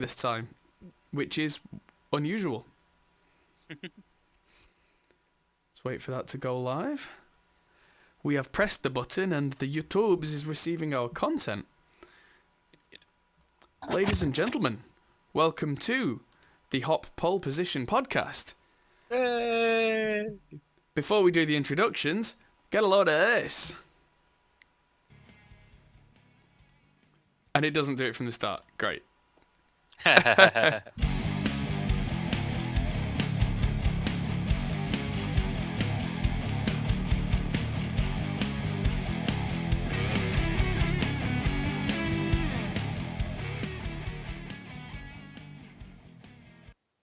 this time, which is unusual. Let's wait for that to go live. We have pressed the button and the YouTubes is receiving our content. Ladies and gentlemen, welcome to the Hop Pole Position podcast. Hey. Before we do the introductions, get a load of this. And it doesn't do it from the start. Great.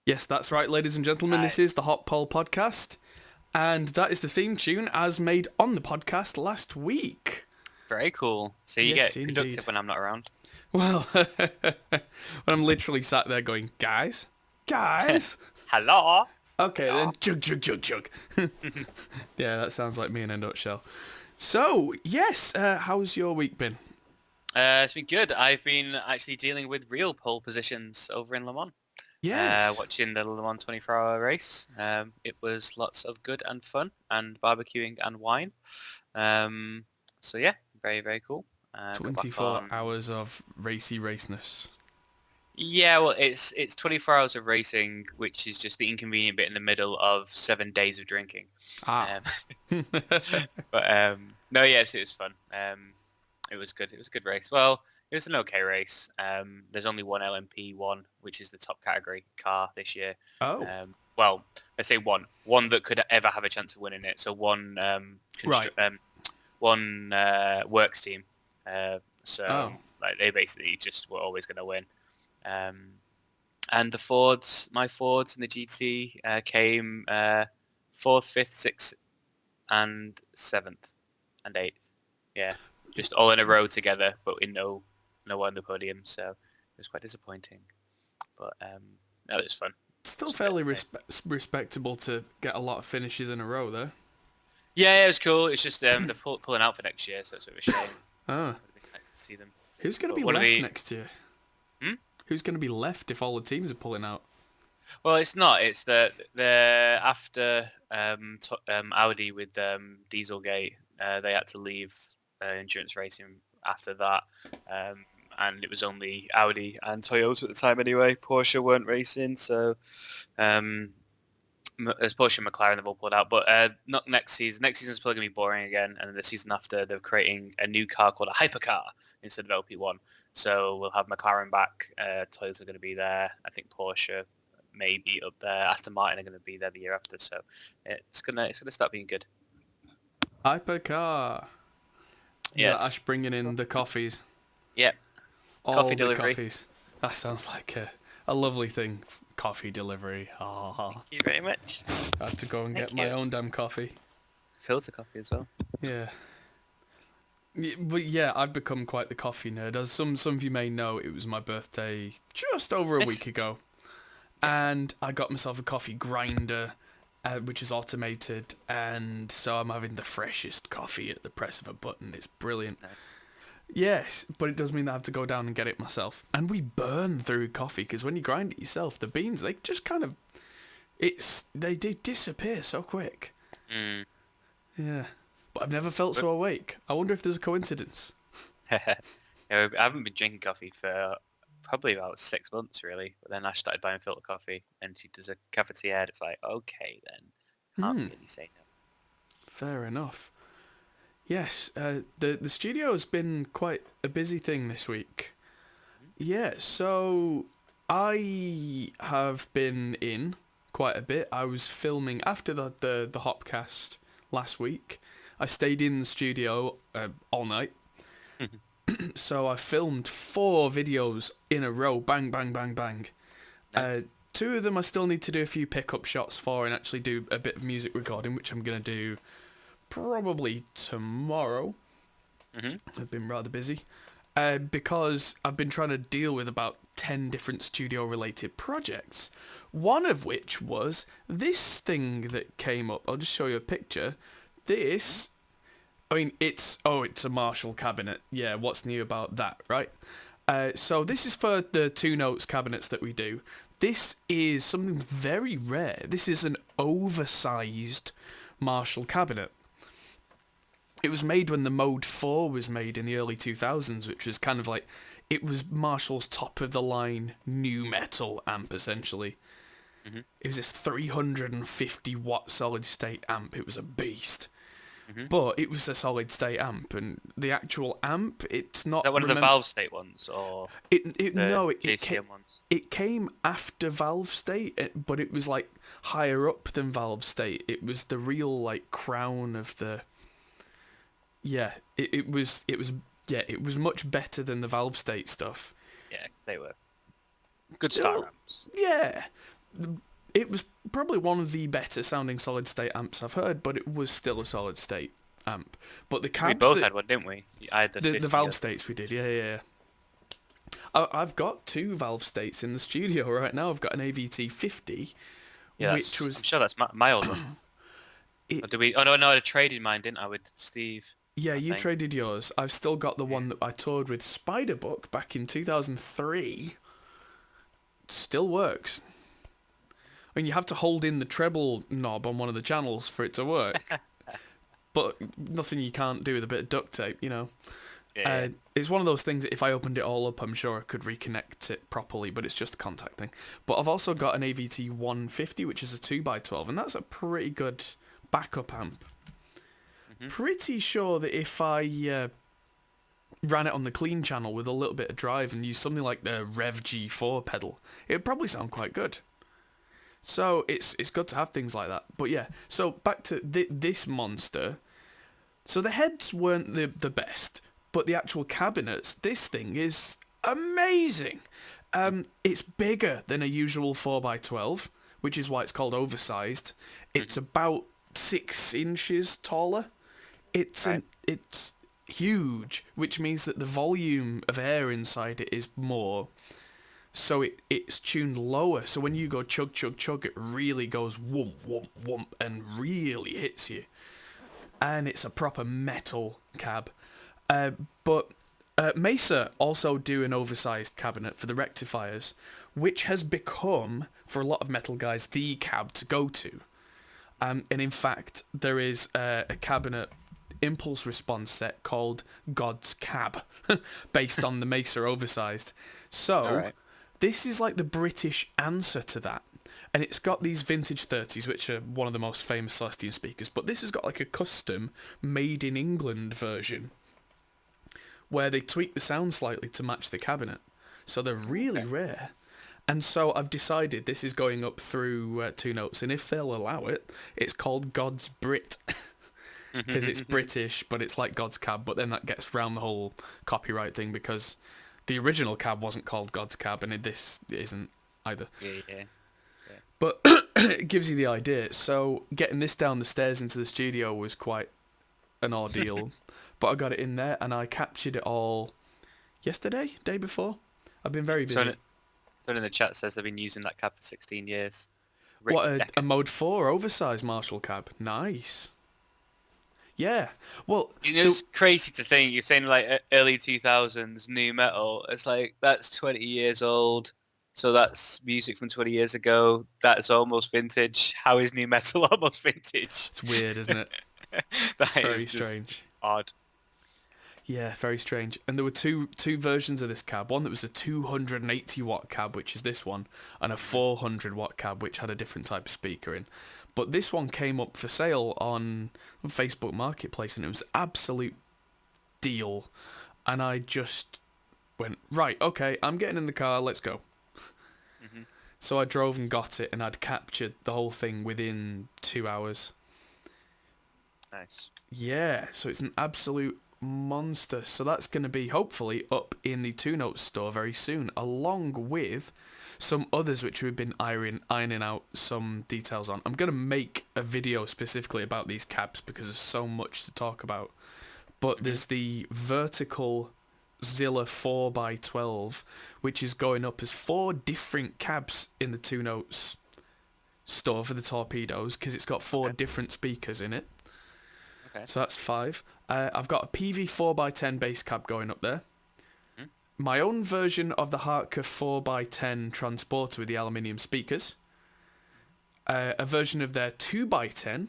Yes, that's right, ladies and gentlemen. This is the Hot Pole podcast. And that is the theme tune as made on the podcast last week. Very cool. So you Yes, get productive indeed. when I'm not around. Well, when I'm literally sat there going, guys? Hello. Okay, then chug. Yeah, that sounds like me in a nutshell. So, yes, how's your week been? It's been good. I've been actually dealing with real pole positions over in Le Mans. Yes. Watching the Le Mans 24-hour race. It was lots of good and fun and barbecuing and wine. So yeah, very, very cool. Got back 24 on- hours of raciness. Yeah, well, it's 24 hours of racing, which is just the inconvenient bit in the middle of 7 days of drinking. Ah. But no, yes, it was fun. It was good. It was a good race. Well, it was an okay race. There's only one LMP1, which is the top category car this year. Oh. Well, let's say one that could ever have a chance of winning it. So one Right. one works team. Oh. Like they basically just were always going to win. And the Fords, my Fords in the GT came 4th, 5th, 6th, and 7th, and 8th. Yeah, just all in a row together, but in no one on the podium. So it was quite disappointing. But no, it was fun. Still It's fairly good. respectable to get a lot of finishes in a row, though. Yeah, it was cool. It's just they're pulling out for next year, so it's a bit of a shame. Ah. It would be nice to see them. Who's going to But be what are left they- next year? Hmm? Who's going to be left if all the teams are pulling out? Well, it's not. It's the after Audi with Dieselgate, they had to leave endurance racing after that, and it was only Audi and Toyota at the time anyway. Porsche weren't racing, so as Porsche and McLaren have all pulled out. But not next season. Next season's probably gonna be boring again, and then the season after they're creating a new car called a hypercar instead of LP1. So we'll have McLaren back. Toyota's going to be there. I think Porsche may be up there. Aston Martin are going to be there the year after. So it's gonna start being good. Hypercar. Yes. Ash bringing in the coffees. Yeah. All Coffee the delivery. coffees. That sounds like a lovely thing. Coffee delivery. Thank you very much. I have to go and Thank get my you. own damn coffee. Filter coffee as well. Yeah. But yeah, I've become quite the coffee nerd. As some of you may know, it was my birthday just over a Yes. week ago. Yes. And I got myself a coffee grinder, which is automated, and so I'm having the freshest coffee at the press of a button. It's brilliant. Nice. Yes, but it does mean that I have to go down and get it myself. And we burn through coffee, because when you grind it yourself, the beans, they just kind of... They disappear so quick. Mm. Yeah. But I've never felt so awake. I wonder if there's a coincidence. Yeah, I haven't been drinking coffee for probably about 6 months really. But then I started buying filter coffee, and she does a cafetiere. It's like, okay then, can't really say no. Fair enough. Yes, the studio has been quite a busy thing this week. Yeah, so I have been in quite a bit. I was filming after the Hopcast last week. I stayed in the studio all night. So I filmed 4 videos in a row, bang, bang, bang, bang. Nice. 2 of them I still need to do a few pickup shots for and actually do a bit of music recording, which I'm going to do probably tomorrow. I've been rather busy. Because I've been trying to deal with about 10 different studio-related projects. One of which was this thing that came up. I'll just show you a picture. This, I mean, it's a Marshall cabinet. Yeah, what's new about that, right? So this is for the 2 notes cabinets that we do. This is something very rare. This is an oversized Marshall cabinet. It was made when the Mode 4 was made in the early 2000s, which was kind of like, it was Marshall's top of the line nu metal amp essentially. Mm-hmm. It was this 350 watt solid state amp. It was a beast. Mm-hmm. But it was a solid state amp, and the actual amp, it's not... Is that one of the Valve State ones, or No, JCM ones? It came after Valve State, but it was like higher up than Valve State. It was the real like crown of the... Yeah, it was much better than the Valve State stuff. Yeah, they were good star amps. Yeah. It was probably one of the better sounding solid state amps I've heard, but it was still a solid state amp. But the cabs... We both had one, didn't we? I had the Valve States we did, yeah. I've got 2 Valve States in the studio right now. I've got an AVT 50, which was... I'm sure that's my old one. Oh no, I traded mine, didn't I, with Steve? Yeah, you traded yours. I've still got the one that I toured with Spiderbook back in 2003. It still works. I mean, you have to hold in the treble knob on one of the channels for it to work. But nothing you can't do with a bit of duct tape, you know. Yeah. It's one of those things that if I opened it all up, I'm sure I could reconnect it properly, but it's just a contact thing. But I've also got an AVT 150, which is a 2x12, and that's a pretty good backup amp. Mm-hmm. Pretty sure that if I ran it on the clean channel with a little bit of drive and used something like the Rev G4 pedal, it would probably sound quite good. So it's good to have things like that. But yeah, so back to this monster. So the heads weren't the best, but the actual cabinets, this thing is amazing. It's bigger than a usual 4x12, which is why it's called oversized. It's about 6 inches taller. It's huge, which means that the volume of air inside it is more. So it's tuned lower. So when you go chug, chug, chug, it really goes whoomp, whoomp, whoomp, and really hits you. And it's a proper metal cab. But Mesa also do an oversized cabinet for the rectifiers, which has become, for a lot of metal guys, the cab to go to. And in fact, there is a cabinet impulse response set called God's Cab, based on the Mesa Oversized. So, this is like the British answer to that. And it's got these vintage 30s, which are one of the most famous Celestion speakers, but this has got like a custom made in England version, where they tweak the sound slightly to match the cabinet. So they're really rare. And so I've decided this is going up through 2 notes, and if they'll allow it, it's called God's Brit. Because it's British, but it's like God's Cab, but then that gets round the whole copyright thing, because the original cab wasn't called God's Cab, and this isn't either. Yeah. But it gives you the idea. So getting this down the stairs into the studio was quite an ordeal, but I got it in there, and I captured it all yesterday, day before. I've been very busy. Someone in the chat says they've been using that cab for 16 years. What, a Mode 4 oversized Marshall cab? Nice. Yeah. Well, it's crazy to think you're saying like early 2000s nu metal. It's like that's 20 years old. So that's music from 20 years ago. That's almost vintage. How is nu metal almost vintage? It's weird, isn't it? That is very strange. Odd. Yeah, very strange. And there were two versions of this cab. One that was a 280 watt cab, which is this one, and a 400 watt cab, which had a different type of speaker in. But this one came up for sale on Facebook Marketplace, and it was absolute deal. And I just went, right, okay, I'm getting in the car, let's go. Mm-hmm. So I drove and got it, and I'd captured the whole thing within 2 hours. Nice. Yeah, so it's an absolute monster. So that's going to be hopefully up in the 2 Notes store very soon, along with some others which we've been ironing out some details on. I'm going to make a video specifically about these cabs because there's so much to talk about. But there's the vertical Zilla 4x12, which is going up as 4 different cabs in the 2 Notes store for the torpedoes, because it's got 4 different speakers in it. Okay. So that's 5. I've got a PV 4x10 bass cab going up there. my own version of the Hartke 4x10 transporter with the aluminium speakers, a version of their 2x10.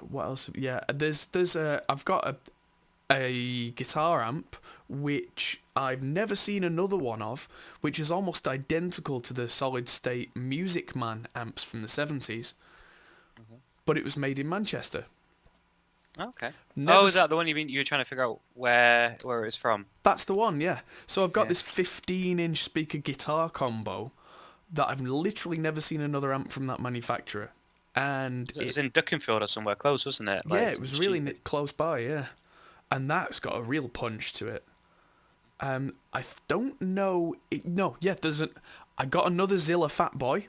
What else? Yeah, I've got a guitar amp which I've never seen another one of, which is almost identical to the solid state Music Man amps from the 70s, but it was made in Manchester. Okay. Never is that the one you were trying to figure out where it was from? That's the one, yeah. So I've got this 15-inch speaker guitar combo that I've literally never seen another amp from that manufacturer. And It was in Duckenfield or somewhere close, wasn't it? Yeah, it was really close by, yeah. And that's got a real punch to it. I don't know... I got another Zilla Fat Boy,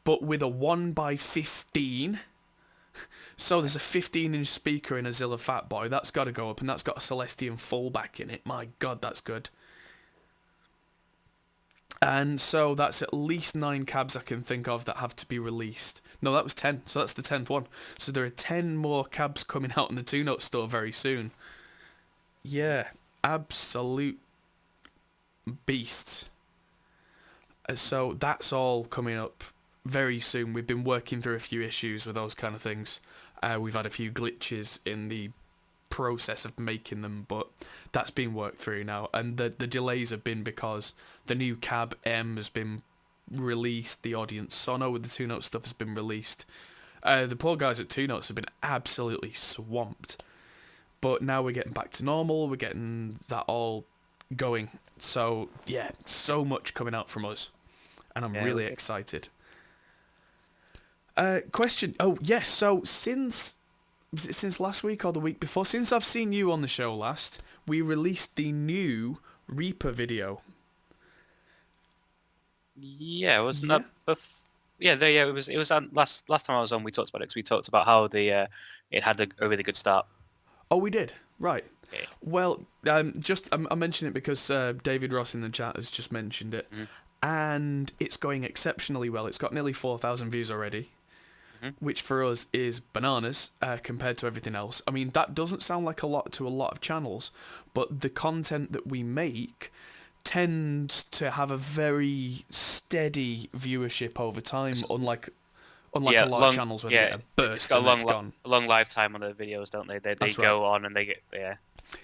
but with a 1x15... So there's a 15-inch speaker in a Zilla Fat Boy. That's got to go up, and that's got a Celestian fallback in it. My God, that's good. And so that's at least 9 cabs I can think of that have to be released. No, that was 10, so that's the 10th one. So there are 10 more cabs coming out in the Two Note store very soon. Yeah, absolute beasts. So that's all coming up very soon. We've been working through a few issues with those kind of things. We've had a few glitches in the process of making them, but that's been worked through now. And the delays have been because the new Cab M has been released, the Audience Sono with the Two Note stuff has been released. The poor guys at Two Notes have been absolutely swamped. But now we're getting back to normal, we're getting that all going. So, yeah, so much coming out from us. And I'm really excited. Question. Oh, yes. So since last week or the week before, since I've seen you on the show last, we released the new Reaper video. Yeah, wasn't that? It was. It was last time I was on. We talked about it. 'Cause we talked about how it had a really good start. Oh, we did. Right. Yeah. Well, I mention it because David Ross in the chat has just mentioned it, and it's going exceptionally well. It's got nearly 4,000 views already. Which for us is bananas compared to everything else. I mean, that doesn't sound like a lot to a lot of channels, but the content that we make tends to have a very steady viewership over time, unlike a lot of channels where they get a burst it's got and it's gone. a long lifetime on the videos, don't they? They go on and they get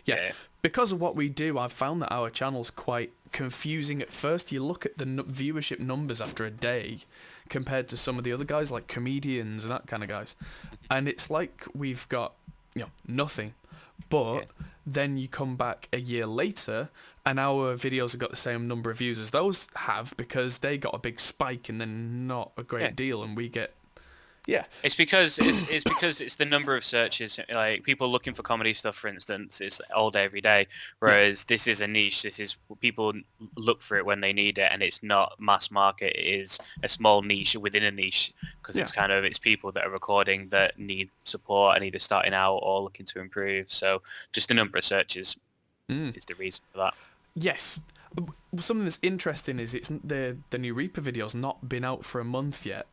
Yeah. Because of what we do, I've found that our channel's quite confusing at first. You look at the viewership numbers after a day compared to some of the other guys like comedians and that kind of guys, and it's like we've got nothing. But then you come back a year later and our videos have got the same number of views as those have because they got a big spike and then not a great deal, and we get It's because it's the number of searches. Like people looking for comedy stuff, for instance, is all day every day. Whereas this is a niche. This is people look for it when they need it, and it's not mass market. It is a small niche within a niche because it's people that are recording that need support and either starting out or looking to improve. So just the number of searches is the reason for that. Yes. Something that's interesting is it's the new Reaper video's not been out for a month yet.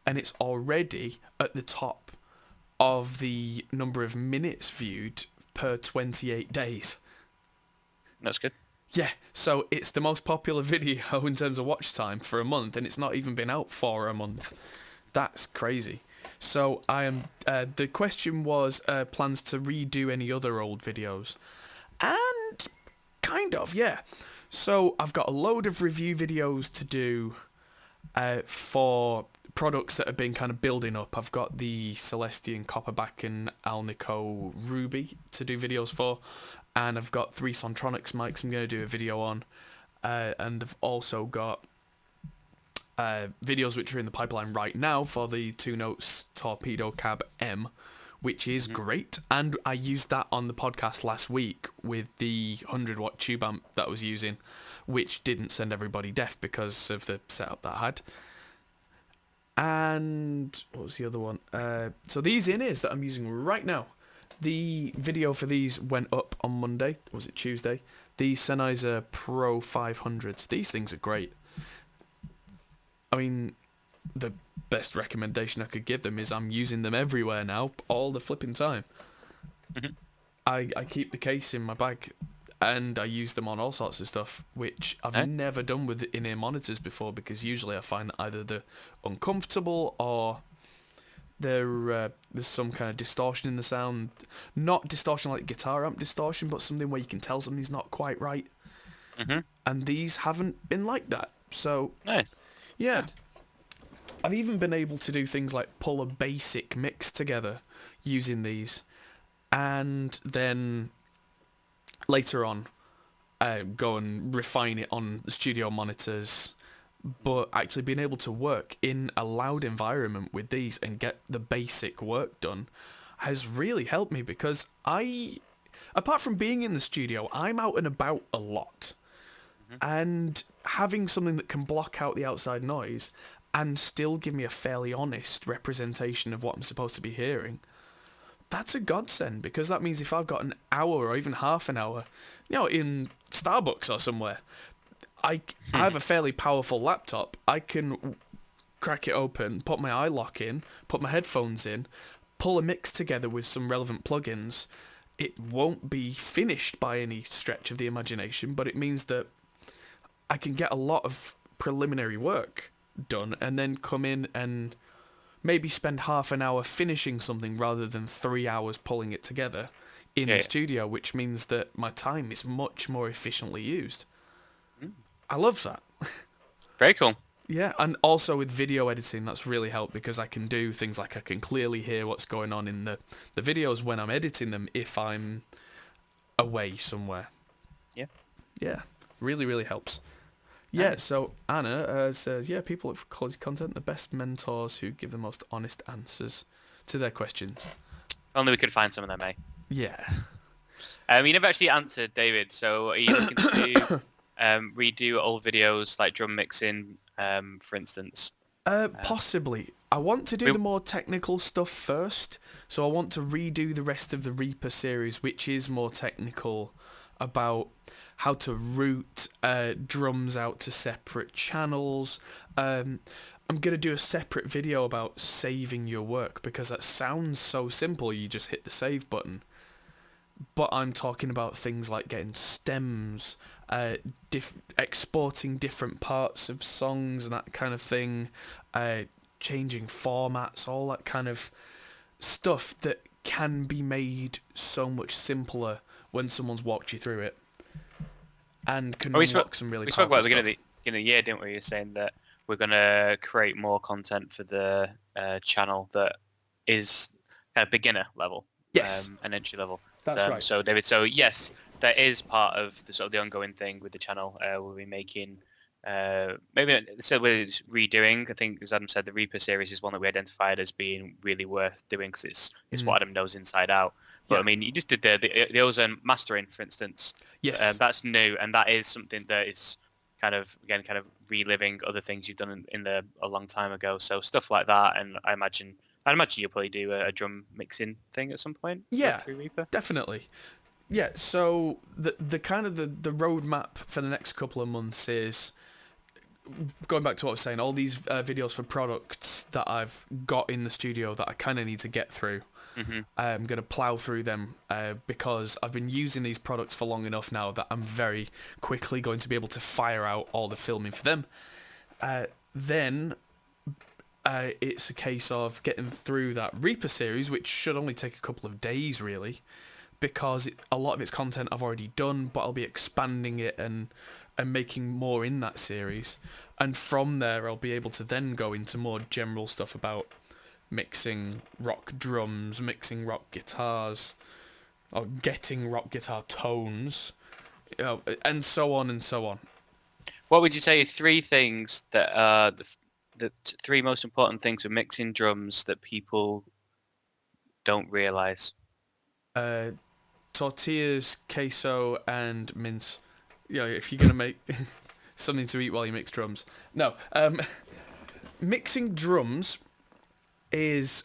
And it's already at the top of the number of minutes viewed per 28 days. That's good. Yeah, so it's the most popular video in terms of watch time for a month, and it's not even been out for a month. That's crazy. So I am. The question was plans to redo any other old videos, and kind of, yeah. So I've got a load of review videos to do for products that have been kind of building up. I've got the Celestian Copperback and Alnico Ruby to do videos for, and I've got 3 Sontronics mics I'm going to do a video on, and I've also got videos which are in the pipeline right now for the Two Notes Torpedo Cab M, which is great, and I used that on the podcast last week with the 100-watt tube amp that I was using, which didn't send everybody deaf because of the setup that I had. And what was the other one? So these in-ears that I'm using right now, the video for these went up on Monday. Was it Tuesday? The Sennheiser Pro 500s. These things are great. I mean, the best recommendation I could give them is I'm using them everywhere now, all the flipping time. I keep the case in my bag. and I use them on all sorts of stuff, which I've Nice. never done with in-ear monitors before, because usually I find that either they're uncomfortable or there's some kind of distortion in the sound. Not distortion like guitar amp distortion, but something where you can tell something's not quite right. Mm-hmm. And these haven't been like that. So, Nice. yeah. Good. I've even been able to do things like pull a basic mix together using these, and then later on go and refine it on studio monitors. But actually being able to work in a loud environment with these and get the basic work done has really helped me, because apart from being in the studio, I'm out and about a lot. And having something that can block out the outside noise and still give me a fairly honest representation of what I'm supposed to be hearing, that's a godsend, because that means if I've got an hour or even half an hour, in Starbucks or somewhere, I have a fairly powerful laptop. I can crack it open, put my iLock in, put my headphones in, pull a mix together with some relevant plugins. It won't be finished by any stretch of the imagination, but it means that I can get a lot of preliminary work done and then come in and maybe spend half an hour finishing something rather than 3 hours pulling it together in the studio, which means that my time is much more efficiently used. I love that. Very cool. Yeah, and also with video editing, that's really helped, because I can do things like I can clearly hear what's going on in the videos when I'm editing them if I'm away somewhere. Yeah. Yeah, really, really helps. Yeah, Nice. so Anna says, people look for quality content, the best mentors who give the most honest answers to their questions. Only we could find some of them, eh? Yeah. You never actually answered, David, so are you looking to redo old videos like drum mixing, for instance? Possibly. I want to do the more technical stuff first, so I want to redo the rest of the Reaper series, which is more technical, about how to route drums out to separate channels. I'm going to do a separate video about saving your work, because that sounds so simple, you just hit the save button. But I'm talking about things like getting stems, exporting different parts of songs and that kind of thing, changing formats, all that kind of stuff that can be made so much simpler when someone's walked you through it, and can unlock some really powerful stuff. We spoke about it at the beginning of the year, didn't we? You're saying that we're going to create more content for the channel that is kind of beginner level, Yes. and entry level. That's right. So David, yes, that is part of the sort of the ongoing thing with the channel. We'll be making maybe so we're redoing. I think, as Adam said, the Reaper series is one that we identified as being really worth doing, because it's what Adam knows inside out. But I mean, you just did the ozone mastering, for instance. Yes. That's new, and that is something that is kind of reliving other things you've done a long time ago. So stuff like that, and I imagine you'll probably do a drum mixing thing at some point. Yeah, through Reaper. Definitely. Yeah, so the kind of the roadmap for the next couple of months is, going back to what I was saying, all these videos for products that I've got in the studio that I kind of need to get through. I'm going to plow through them because I've been using these products for long enough now that I'm very quickly going to be able to fire out all the filming for them. Then it's a case of getting through that Reaper series, which should only take a couple of days really, because a lot of its content I've already done, but I'll be expanding it and making more in that series. And from there I'll be able to then go into more general stuff about mixing rock drums, mixing rock guitars, or getting rock guitar tones, and so on and so on. What would you say are three things that are the three most important things with mixing drums that people don't realise? Tortillas, queso, and mince. If you're gonna make something to eat while you mix drums. No, mixing drums is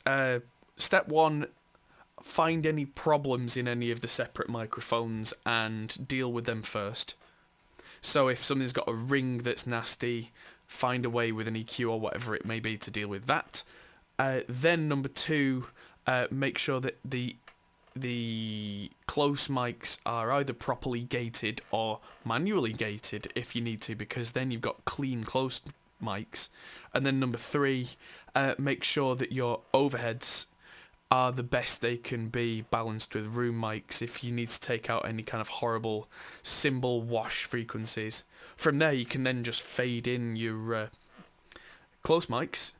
step one. Find any problems in any of the separate microphones and deal with them first. So if something's got a ring that's nasty, find a way with an EQ or whatever it may be to deal with that. Then number two, make sure that the the close mics are either properly gated or manually gated if you need to, because then you've got clean close mics. And then number 3, make sure that your overheads are the best they can be, balanced with room mics if you need to take out any kind of horrible cymbal wash frequencies. From there you can then just fade in your close mics,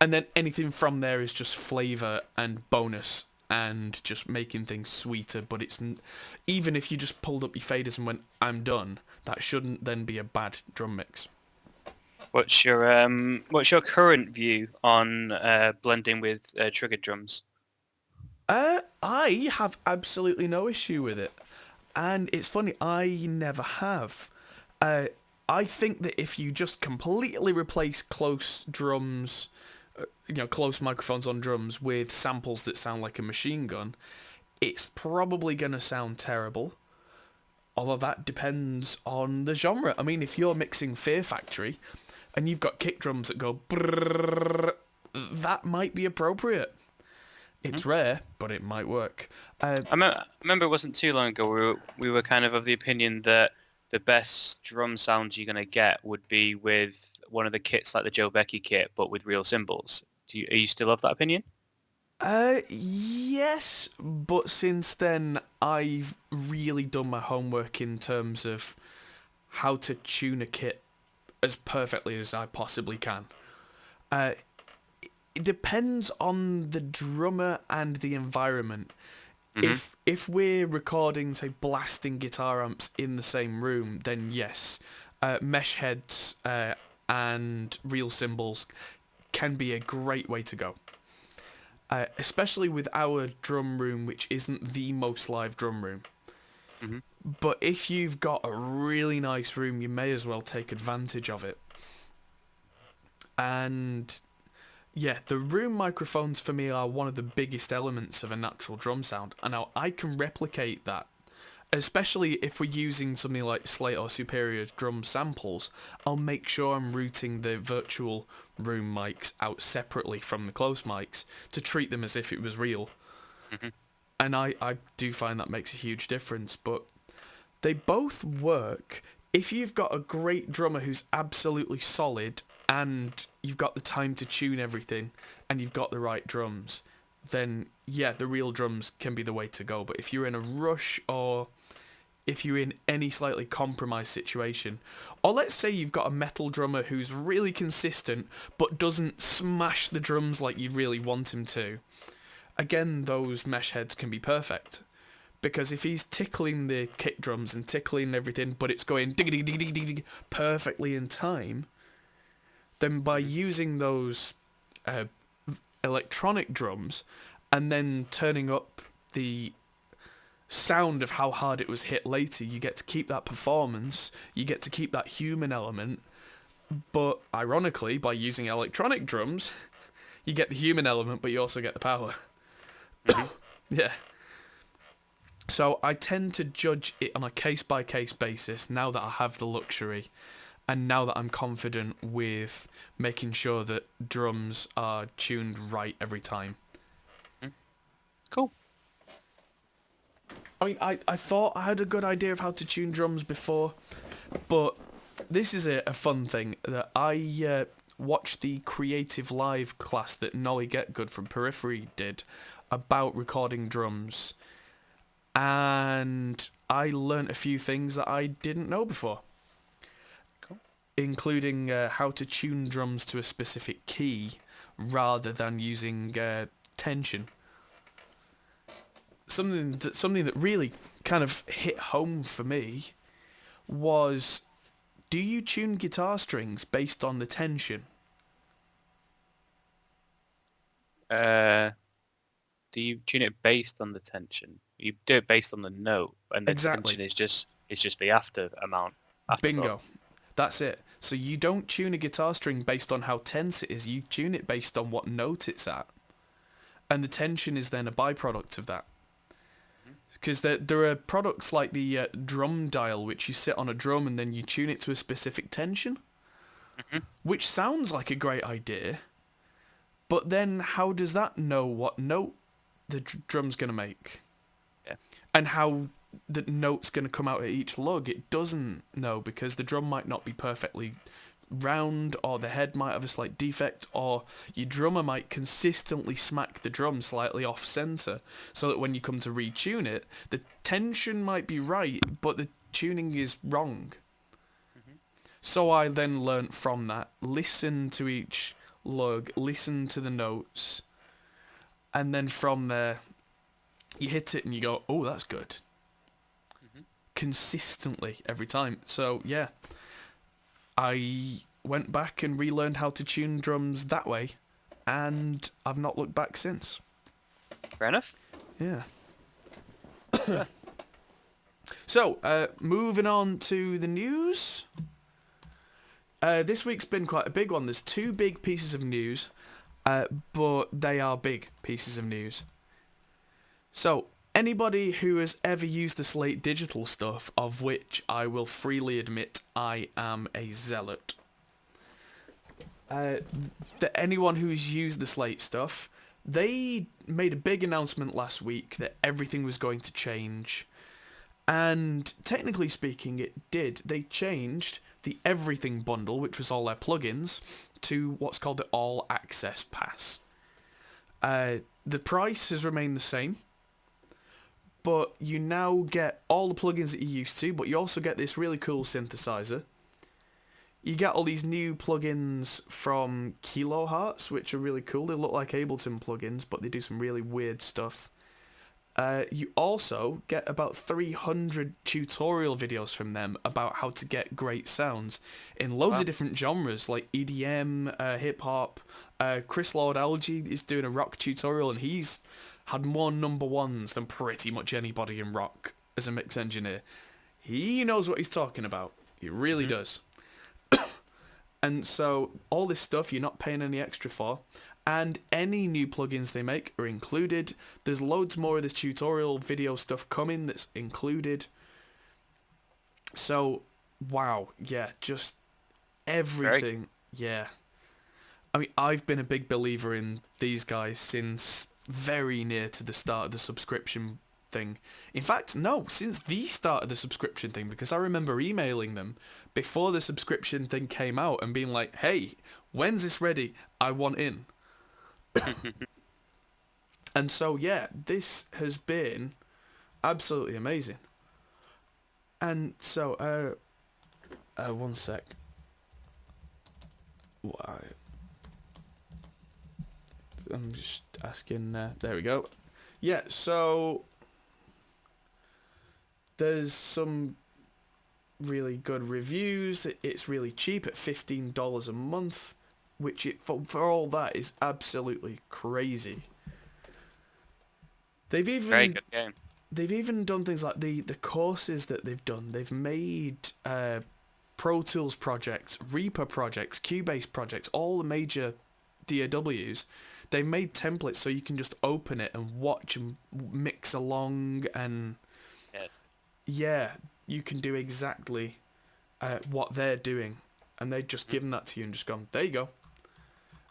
and then anything from there is just flavour and bonus and just making things sweeter. But it's even if you just pulled up your faders and went, I'm done, that shouldn't then be a bad drum mix. What's your current view on blending with triggered drums? I have absolutely no issue with it, and it's funny, I never have. I think that if you just completely replace close drums, close microphones on drums with samples that sound like a machine gun, it's probably going to sound terrible. Although that depends on the genre. I mean, if you're mixing Fear Factory and you've got kick drums that go brrrr, that might be appropriate. It's rare, but it might work. I remember it wasn't too long ago we were kind of the opinion that the best drum sounds you're going to get would be with one of the kits like the Joe Becky kit, but with real cymbals. Are you still of that opinion? Yes, but since then I've really done my homework in terms of how to tune a kit as perfectly as I possibly can. It depends on the drummer and the environment. Mm-hmm. If we're recording, say, blasting guitar amps in the same room, then yes, mesh heads and real cymbals can be a great way to go. Especially with our drum room, which isn't the most live drum room. Mm-hmm. But if you've got a really nice room, you may as well take advantage of it. And yeah, the room microphones for me are one of the biggest elements of a natural drum sound. And now I can replicate that, especially if we're using something like Slate or Superior drum samples. I'll make sure I'm routing the virtual room mics out separately from the close mics to treat them as if it was real. Mm-hmm. And I do find that makes a huge difference. But they both work if you've got a great drummer who's absolutely solid and you've got the time to tune everything and you've got the right drums, then yeah, the real drums can be the way to go. But if you're in a rush, or if you're in any slightly compromised situation, or let's say you've got a metal drummer who's really consistent but doesn't smash the drums like you really want him to, again, those mesh heads can be perfect. Because if he's tickling the kick drums and tickling everything, but it's going dig dig dig dig dig perfectly in time, then by using those electronic drums and then turning up the sound of how hard it was hit later, you get to keep that performance, you get to keep that human element, but ironically, by using electronic drums, you get the human element, but you also get the power. Mm-hmm. Yeah. So I tend to judge it on a case-by-case basis now that I have the luxury, and now that I'm confident with making sure that drums are tuned right every time. Cool. I mean, I thought I had a good idea of how to tune drums before, but this is a fun thing that I watched the Creative Live class that Nolly Getgood from Periphery did about recording drums, and I learnt a few things that I didn't know before. Cool. Including how to tune drums to a specific key rather than using tension. Something that really kind of hit home for me was, do you tune guitar strings based on the tension? Do you tune it based on the tension? You do it based on the note, and the tension is just the after amount. Bingo. That's it. So you don't tune a guitar string based on how tense it is, you tune it based on what note it's at. And the tension is then a byproduct of that. Because there are products like the drum dial, which you sit on a drum and then you tune it to a specific tension, which sounds like a great idea, but then how does that know what note the drum's going to make? And how the note's going to come out at each lug, it doesn't know, because the drum might not be perfectly round, or the head might have a slight defect, or your drummer might consistently smack the drum slightly off center, so that when you come to retune it, the tension might be right, but the tuning is wrong. So I then learnt from that, listen to each lug, listen to the notes, and then from there, you hit it and you go, oh, that's good. Consistently every time. So yeah, I went back and relearned how to tune drums that way, and I've not looked back since. Fair enough. Yeah. So, moving on to the news. This week's been quite a big one. There's two big pieces of news, but they are big pieces of news. So, anybody who has ever used the Slate digital stuff, of which I will freely admit I am a zealot. Anyone who's used the Slate stuff, they made a big announcement last week that everything was going to change. And technically speaking, it did. They changed the Everything bundle, which was all their plugins, to what's called the All Access Pass. The price has remained the same, but you now get all the plugins that you used to, but you also get this really cool synthesizer. You get all these new plugins from Kilohearts, which are really cool. They look like Ableton plugins, but they do some really weird stuff. You also get about 300 tutorial videos from them about how to get great sounds in loads of different genres, like EDM, hip-hop. Chris Lord Algae is doing a rock tutorial, and he's had more number ones than pretty much anybody in rock as a mix engineer. He knows what he's talking about. He really does. And so all this stuff you're not paying any extra for, and any new plugins they make are included. There's loads more of this tutorial video stuff coming that's included. So, wow, yeah, just everything. Yeah. I mean, I've been a big believer in these guys since very near to the start of the subscription thing. In fact, no, since the start of the subscription thing, because I remember emailing them before the subscription thing came out and being like, hey, when's this ready? I want in. And so, yeah, this has been absolutely amazing. And so, one sec. Why? I'm just asking, there we go. Yeah, so there's some really good reviews. It's really cheap at $15 a month, which for all that is absolutely crazy. Very good game. They've even done things like the courses that they've done. They've made Pro Tools projects, Reaper projects, Cubase projects, all the major DAWs. They've made templates so you can just open it and watch and mix along, and yeah, you can do exactly what they're doing, and they've just given that to you and just gone, there you go.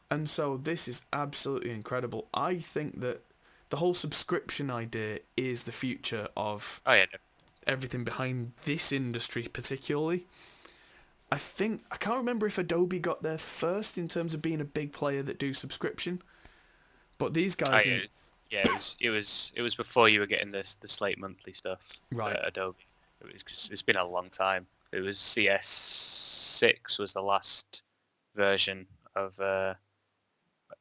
And so this is absolutely incredible. I think that the whole subscription idea is the future of everything behind this industry particularly. I can't remember if Adobe got there first in terms of being a big player that do subscription, but these guys... it was before you were getting the Slate monthly stuff. Right. Adobe. It's been a long time. It was CS6 was the last version of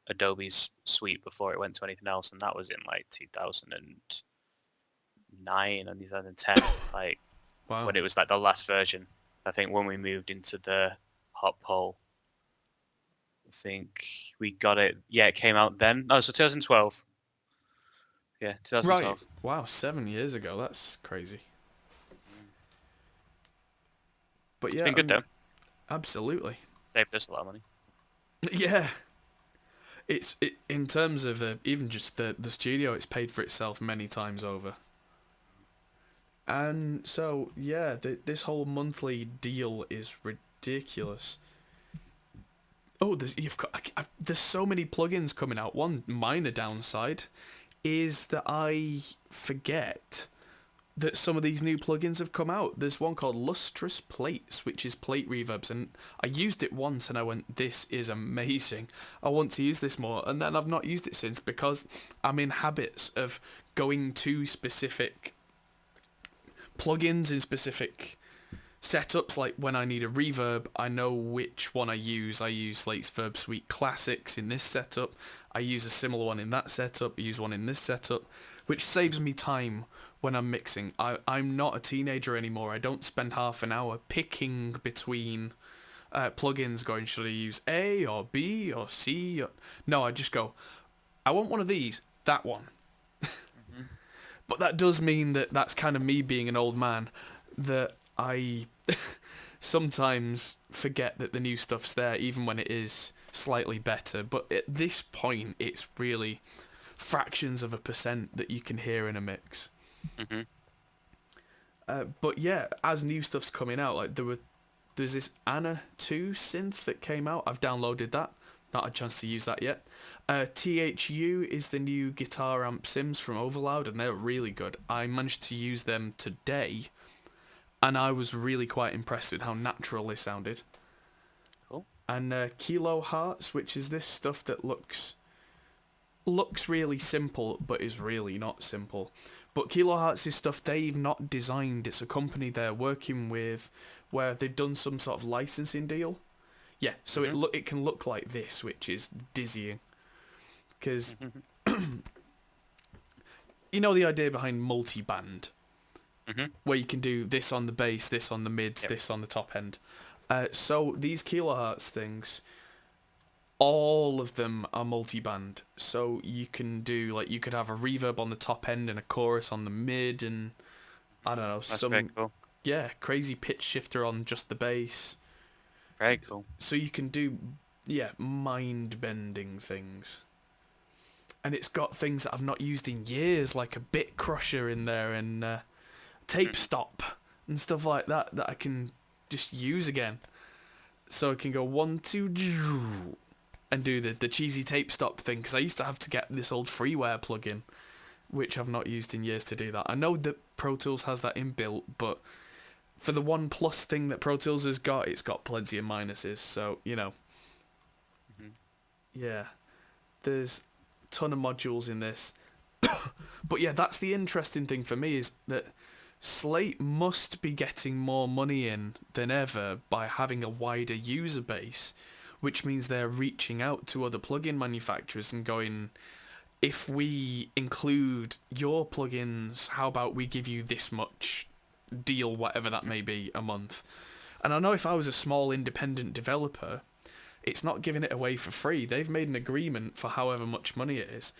Adobe's suite before it went to anything else, and that was in like 2009 and 2010, like wow. When it was like the last version. I think when we moved into the hot pole, I think we got it. Yeah, it came out then. No, so 2012. Yeah, 2012. Right. Wow, 7 years ago. That's crazy. But yeah, it's been good though. Absolutely. Saved us a lot of money. Yeah. It in terms of even just the studio, it's paid for itself many times over. And so, yeah, this whole monthly deal is ridiculous. Oh, there's so many plugins coming out. One minor downside is that I forget that some of these new plugins have come out. There's one called Lustrous Plates, which is plate reverbs, and I used it once and I went, this is amazing. I want to use this more, and then I've not used it since because I'm in habits of going to specific plugins in specific setups. Like when I need a reverb, I know which one I use. I use Slate's Verb Suite Classics in this setup. I use a similar one in that setup. I use one in this setup, which saves me time when I'm mixing. I'm not a teenager anymore. I don't spend half an hour picking between plugins going, should I use A or B or C? No, I just go, I want one of these, that one. Mm-hmm. But that does mean that that's kind of me being an old man, that I sometimes forget that the new stuff's there, even when it is slightly better. But at this point, it's really fractions of a percent that you can hear in a mix. Mm-hmm. But yeah, as new stuff's coming out, like there's this Anna 2 synth that came out. I've downloaded that. Not had a chance to use that yet. THU is the new guitar amp Sims from Overloud, and they're really good. I managed to use them today, and I was really quite impressed with how natural they sounded. Cool. And Kilohearts, which is this stuff that looks really simple, but is really not simple. But Kilohearts is stuff they've not designed. It's a company they're working with where they've done some sort of licensing deal. Yeah, so it can look like this, which is dizzying. Because, you know the idea behind multi-band? Where you can do this on the bass, this on the mids, this on the top end. So these Kilohearts things, all of them are multi-band. So you can do, like, you could have a reverb on the top end and a chorus on the mid, and I don't know, That's very cool. Yeah, crazy pitch shifter on just the bass. Very cool. So you can do, mind-bending things. And it's got things that I've not used in years, like a bit crusher in there and tape stop and stuff like that I can just use again. So I can go 1, 2, and do the cheesy tape stop thing, because I used to have to get this old freeware plugin, which I've not used in years to do that. I know that Pro Tools has that inbuilt, but for the one plus thing that Pro Tools has got, it's got plenty of minuses, so, Yeah. There's a ton of modules in this. But yeah, that's the interesting thing for me, is that Slate must be getting more money in than ever by having a wider user base, which means they're reaching out to other plugin manufacturers and going, if we include your plugins, how about we give you this much deal, whatever that may be, a month. And I know if I was a small independent developer, it's not giving it away for free. They've made an agreement for however much money it is.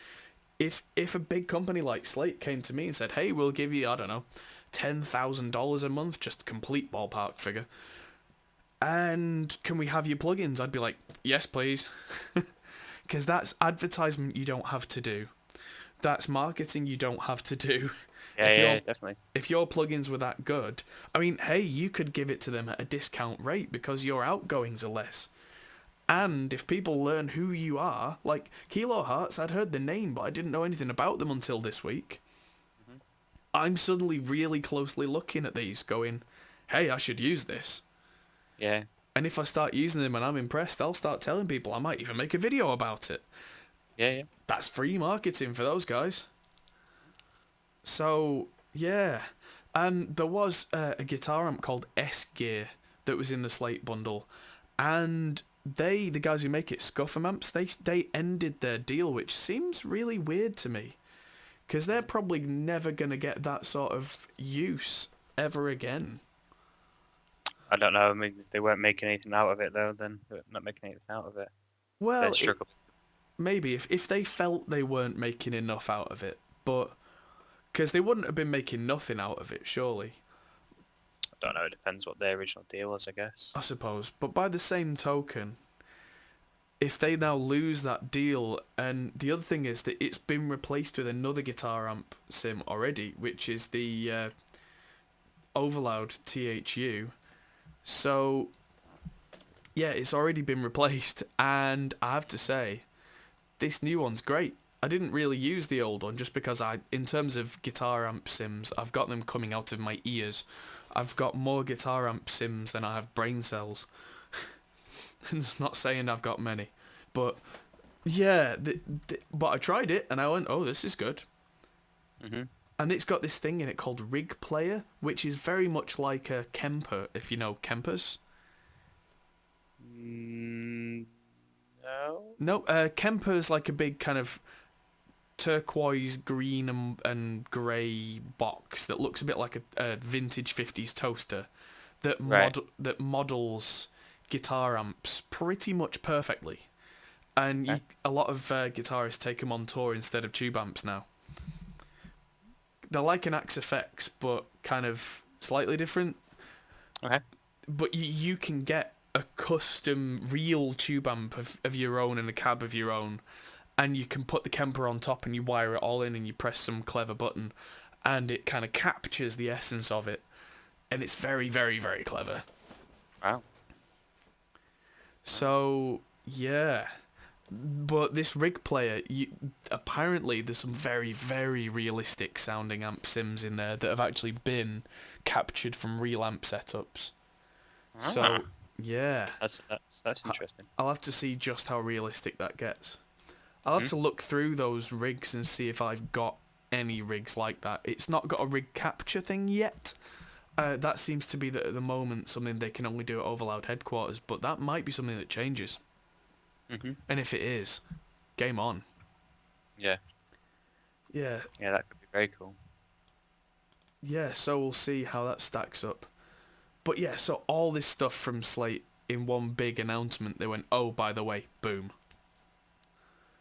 If a big company like Slate came to me and said, hey, we'll give you, I don't know, $10,000 a month, just complete ballpark figure, and can we have your plugins? I'd be like, yes, please. Because that's advertisement you don't have to do. That's marketing you don't have to do. Yeah, definitely. If your plugins were that good, I mean, hey, you could give it to them at a discount rate because your outgoings are less. And if people learn who you are, like Kilohearts, I'd heard the name, but I didn't know anything about them until this week. I'm suddenly really closely looking at these, going, hey, I should use this. Yeah. And if I start using them and I'm impressed, I'll start telling people. I might even make a video about it. Yeah. That's free marketing for those guys. So, yeah. And there was a guitar amp called S-Gear that was in the Slate bundle. And the guys who make it, Scuffum Amps, they ended their deal, which seems really weird to me. Because they're probably never going to get that sort of use ever again. I don't know. I mean, if they weren't making anything out of it, though, then they're not making anything out of it. Well, struggle. Maybe if they felt they weren't making enough out of it, but because they wouldn't have been making nothing out of it, surely. I don't know. It depends what their original deal was, I guess. I suppose. But by the same token, if they now lose that deal, and the other thing is that it's been replaced with another guitar amp sim already, which is the Overloud THU. So, yeah, it's already been replaced, and I have to say, this new one's great. I didn't really use the old one just because in terms of guitar amp sims, I've got them coming out of my ears. I've got more guitar amp sims than I have brain cells. It's not saying I've got many, but yeah, but I tried it and I went, oh, this is good. Mm-hmm. And it's got this thing in it called Rig Player, which is very much like a Kemper, if you know Kempers. No. No, Kemper's like a big kind of turquoise, green and grey box that looks a bit like a vintage 50s toaster that that models guitar amps pretty much perfectly. And a lot of guitarists take them on tour instead of tube amps now. They're like an Axe FX, but kind of slightly different. Okay. But you can get a custom real tube amp of your own and a cab of your own, and you can put the Kemper on top and you wire it all in and you press some clever button, and it kind of captures the essence of it, and it's very, very, very clever. Wow. So, yeah. But this Rig Player, apparently there's some very, very realistic sounding amp sims in there that have actually been captured from real amp setups. So, yeah. That's interesting. I'll have to see just how realistic that gets. I'll have to look through those rigs and see if I've got any rigs like that. It's not got a rig capture thing yet. That seems to be at the moment something they can only do at Overloud headquarters, but that might be something that changes. Mm-hmm. And if it is, game on. Yeah. Yeah. Yeah, that could be very cool. Yeah, so we'll see how that stacks up. But yeah, so all this stuff from Slate in one big announcement, they went, oh, by the way, boom.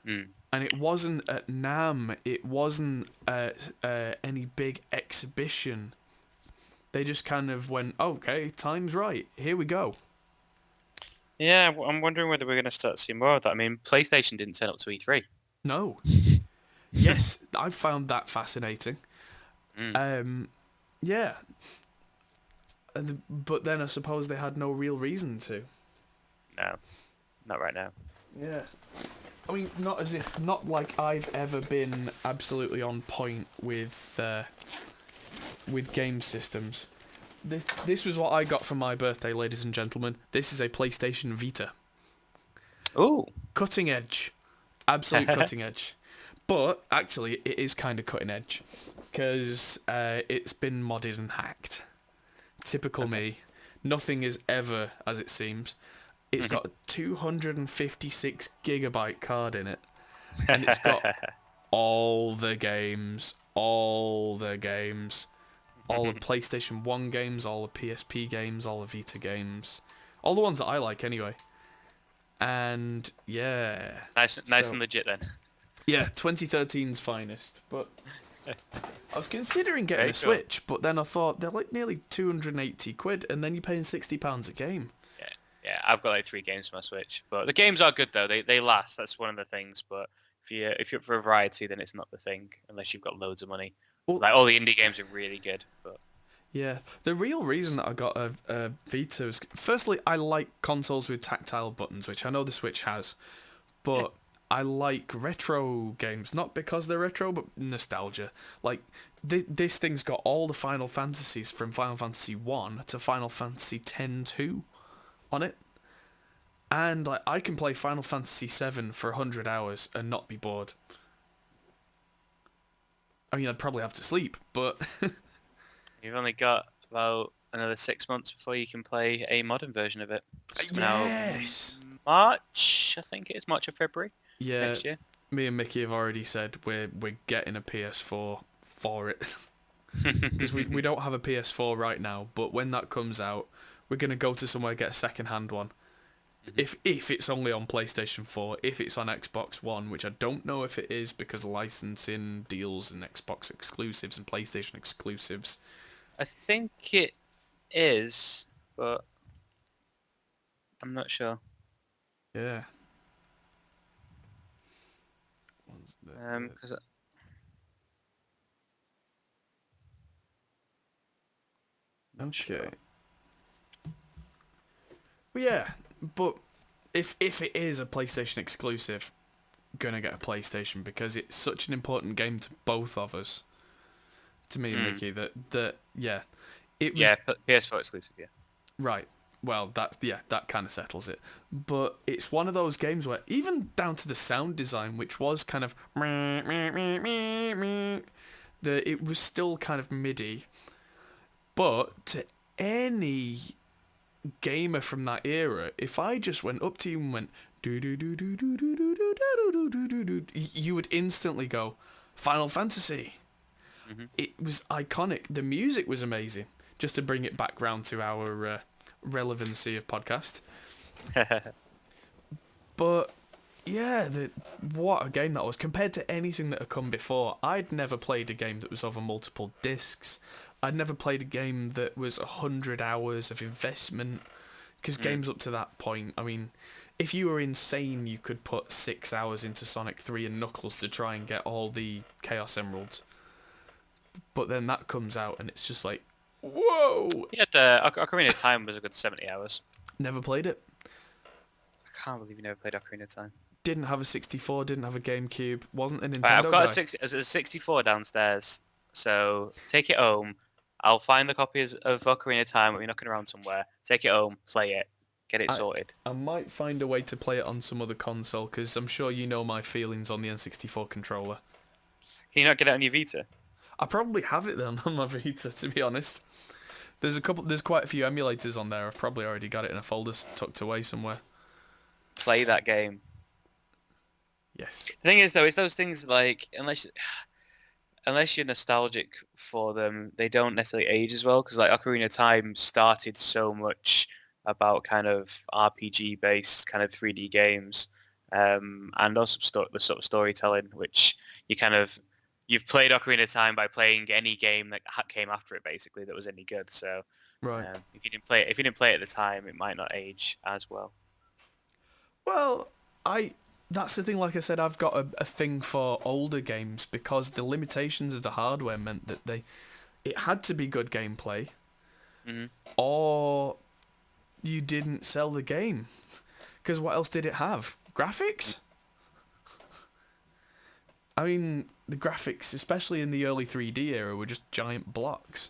Mm. And it wasn't at NAMM, it wasn't at any big exhibition. They just kind of went, okay, time's right, here we go. Yeah, I'm wondering whether we're going to start seeing more of that. I mean, PlayStation didn't turn up to E3. No. Yes, I found that fascinating. Yeah. But then I suppose they had no real reason to. No, not right now. Yeah. I mean, not like I've ever been absolutely on point with game systems. This was what I got for my birthday, ladies and gentlemen. This is a PlayStation Vita. Ooh. Cutting edge. Absolute cutting edge. But, actually, it is kind of cutting edge. Because it's been modded and hacked. Typical me. Nothing is ever as it seems. It's got a 256 gigabyte card in it. And it's got all the games. All the PlayStation 1 games, all the PSP games, all the Vita games. All the ones that I like, anyway. And, yeah. Nice and legit, then. Yeah, 2013's finest. But I was considering getting a Switch, but then I thought, they're like nearly 280 quid, and then you're paying £60 a game. Yeah, I've got like 3 games for my Switch. But the games are good, though. They last. That's one of the things. But if you're up for a variety, then it's not the thing, unless you've got loads of money. Well, like, all the indie games are really good, but... Yeah, the real reason that I got a Vita is, firstly, I like consoles with tactile buttons, which I know the Switch has, but I like retro games, not because they're retro, but nostalgia. Like, this thing's got all the Final Fantasies from Final Fantasy 1 to Final Fantasy X-2 on it, and like, I can play Final Fantasy 7 for 100 hours and not be bored. I mean, I'd probably have to sleep, but... You've only got about another 6 months before you can play a modern version of it. Yes! March, I think it is. March or February next year. Me and Mickey have already said we're getting a PS4 for it. Because we don't have a PS4 right now, but when that comes out, we're going to go to somewhere, get a second-hand one. If it's only on PlayStation 4, if it's on Xbox One, which I don't know if it is because licensing deals and Xbox exclusives and PlayStation exclusives. I think it is, but I'm not sure. Yeah. Cause okay. Sure. Well, yeah, but if it is a PlayStation exclusive, gonna get a PlayStation because it's such an important game to both of us. To me and Mickey, that yeah, it was PS4 exclusive. Yeah. right. Well, that kind of settles it. But it's one of those games where even down to the sound design, which was kind of it was still kind of MIDI. But to any gamer from that era, if I just went up to you and went do do do do do do do do do do do do, you would instantly go Final Fantasy. It was iconic. The music was amazing. Just to bring it back round to our relevancy of podcast. But yeah, what a game that was compared to anything that had come before. I'd never played a game that was over multiple discs. I'd never played a game that was 100 hours of investment. Because games up to that point, I mean, if you were insane, you could put 6 hours into Sonic 3 and Knuckles to try and get all the Chaos Emeralds. But then that comes out and it's just like, whoa! Yeah, Ocarina of Time was a good 70 hours. Never played it. I can't believe you never played Ocarina of Time. Didn't have a 64, didn't have a GameCube, wasn't a Nintendo Right, I've got guy. a 64 downstairs, so take it home. I'll find the copies of Ocarina of Time when you're knocking around somewhere. Take it home, play it, get it sorted. I might find a way to play it on some other console, because I'm sure you know my feelings on the N64 controller. Can you not get it on your Vita? I probably have it then on my Vita, to be honest. There's quite a few emulators on there. I've probably already got it in a folder tucked away somewhere. Play that game. Yes. The thing is, though, it's those things like, unless you're nostalgic for them, they don't necessarily age as well, because like Ocarina of Time started so much about kind of RPG-based kind of 3D games, and also the sort of storytelling, which you've played Ocarina of Time by playing any game that came after it, basically, that was any good. So, right. If you didn't play it at the time, it might not age as well. Well, that's the thing. Like I said, I've got a thing for older games because the limitations of the hardware meant that it had to be good gameplay, or you didn't sell the game. Because what else did it have? Graphics? I mean, the graphics, especially in the early 3D era, were just giant blocks.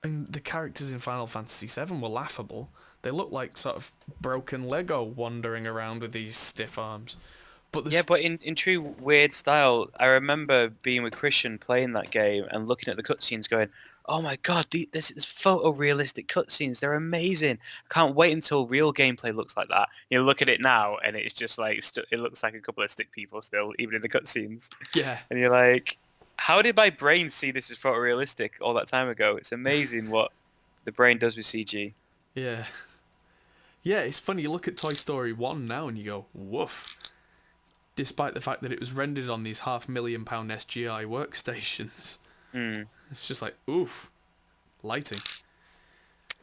And the characters in Final Fantasy VII were laughable. They looked like sort of broken Lego wandering around with these stiff arms. But but in true weird style, I remember being with Christian playing that game and looking at the cutscenes going, oh my god, this is photorealistic cutscenes. They're amazing. I can't wait until real gameplay looks like that. You look at it now and it's just like, it looks like a couple of stick people still, even in the cutscenes. Yeah. And you're like, how did my brain see this as photorealistic all that time ago? It's amazing what the brain does with CG. Yeah. Yeah, it's funny. You look at Toy Story 1 now and you go, woof. Despite the fact that it was rendered on these £500,000 SGI workstations. It's just like, oof. Lighting.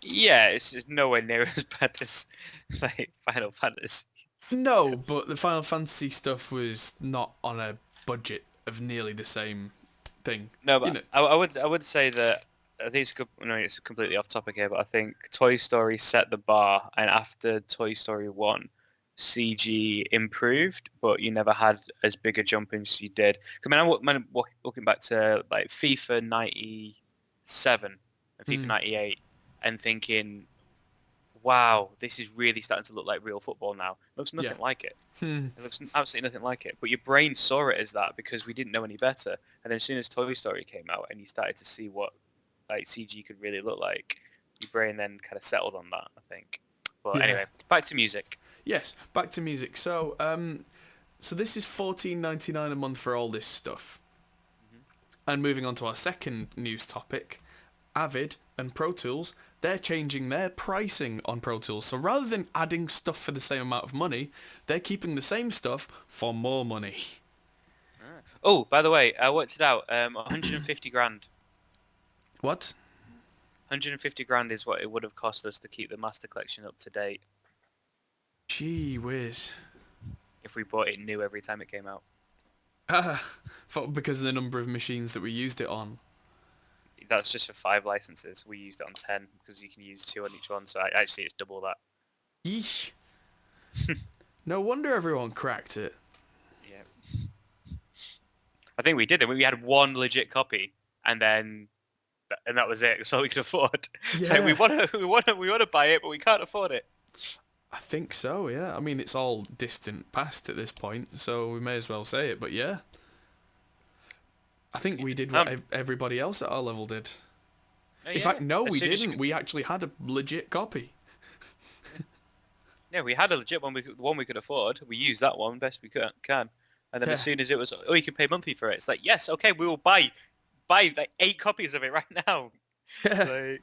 Yeah, it's just nowhere near as bad as like Final Fantasy. No, but the Final Fantasy stuff was not on a budget of nearly the same thing. No, but I would say that I think it's completely off topic here, but I think Toy Story set the bar, and after Toy Story 1, CG improved, but you never had as big a jump as you did. I mean, I'm looking back to like FIFA 97 and FIFA 98 and thinking, wow, this is really starting to look like real football now. It looks nothing like it. It looks absolutely nothing like it. But your brain saw it as that because we didn't know any better. And then as soon as Toy Story came out and you started to see what like CG could really look like, your brain then kind of settled on that, I think. But anyway, back to music. Yes, back to music. So, so this is $14.99 a month for all this stuff. And moving on to our second news topic, Avid and Pro Tools, they're changing their pricing on Pro Tools. So rather than adding stuff for the same amount of money, they're keeping the same stuff for more money. Oh, by the way, I worked it out. 150 grand. What? 150 grand is what it would have cost us to keep the Master Collection up to date. Gee whiz. If we bought it new every time it came out. Because of the number of machines that we used it on. That's just for 5 licenses. We used it on 10 because you can use 2 on each one. So actually it's double that. Yeesh. No wonder everyone cracked it. Yeah. I think we did. We had one legit copy, and then that was it. That's all we could afford. It's like Yeah. we want to buy it, but we can't afford it. I think so, yeah. I mean, it's all distant past at this point, so we may as well say it, but yeah. I think we did what everybody else at our level did. In fact, no, we didn't. We actually had a legit copy. Yeah, we had a legit one, the one we could afford. We used that one best we can. And then as soon as it was, oh, you can pay monthly for it. It's like, yes, okay, we will buy like 8 copies of it right now. Like,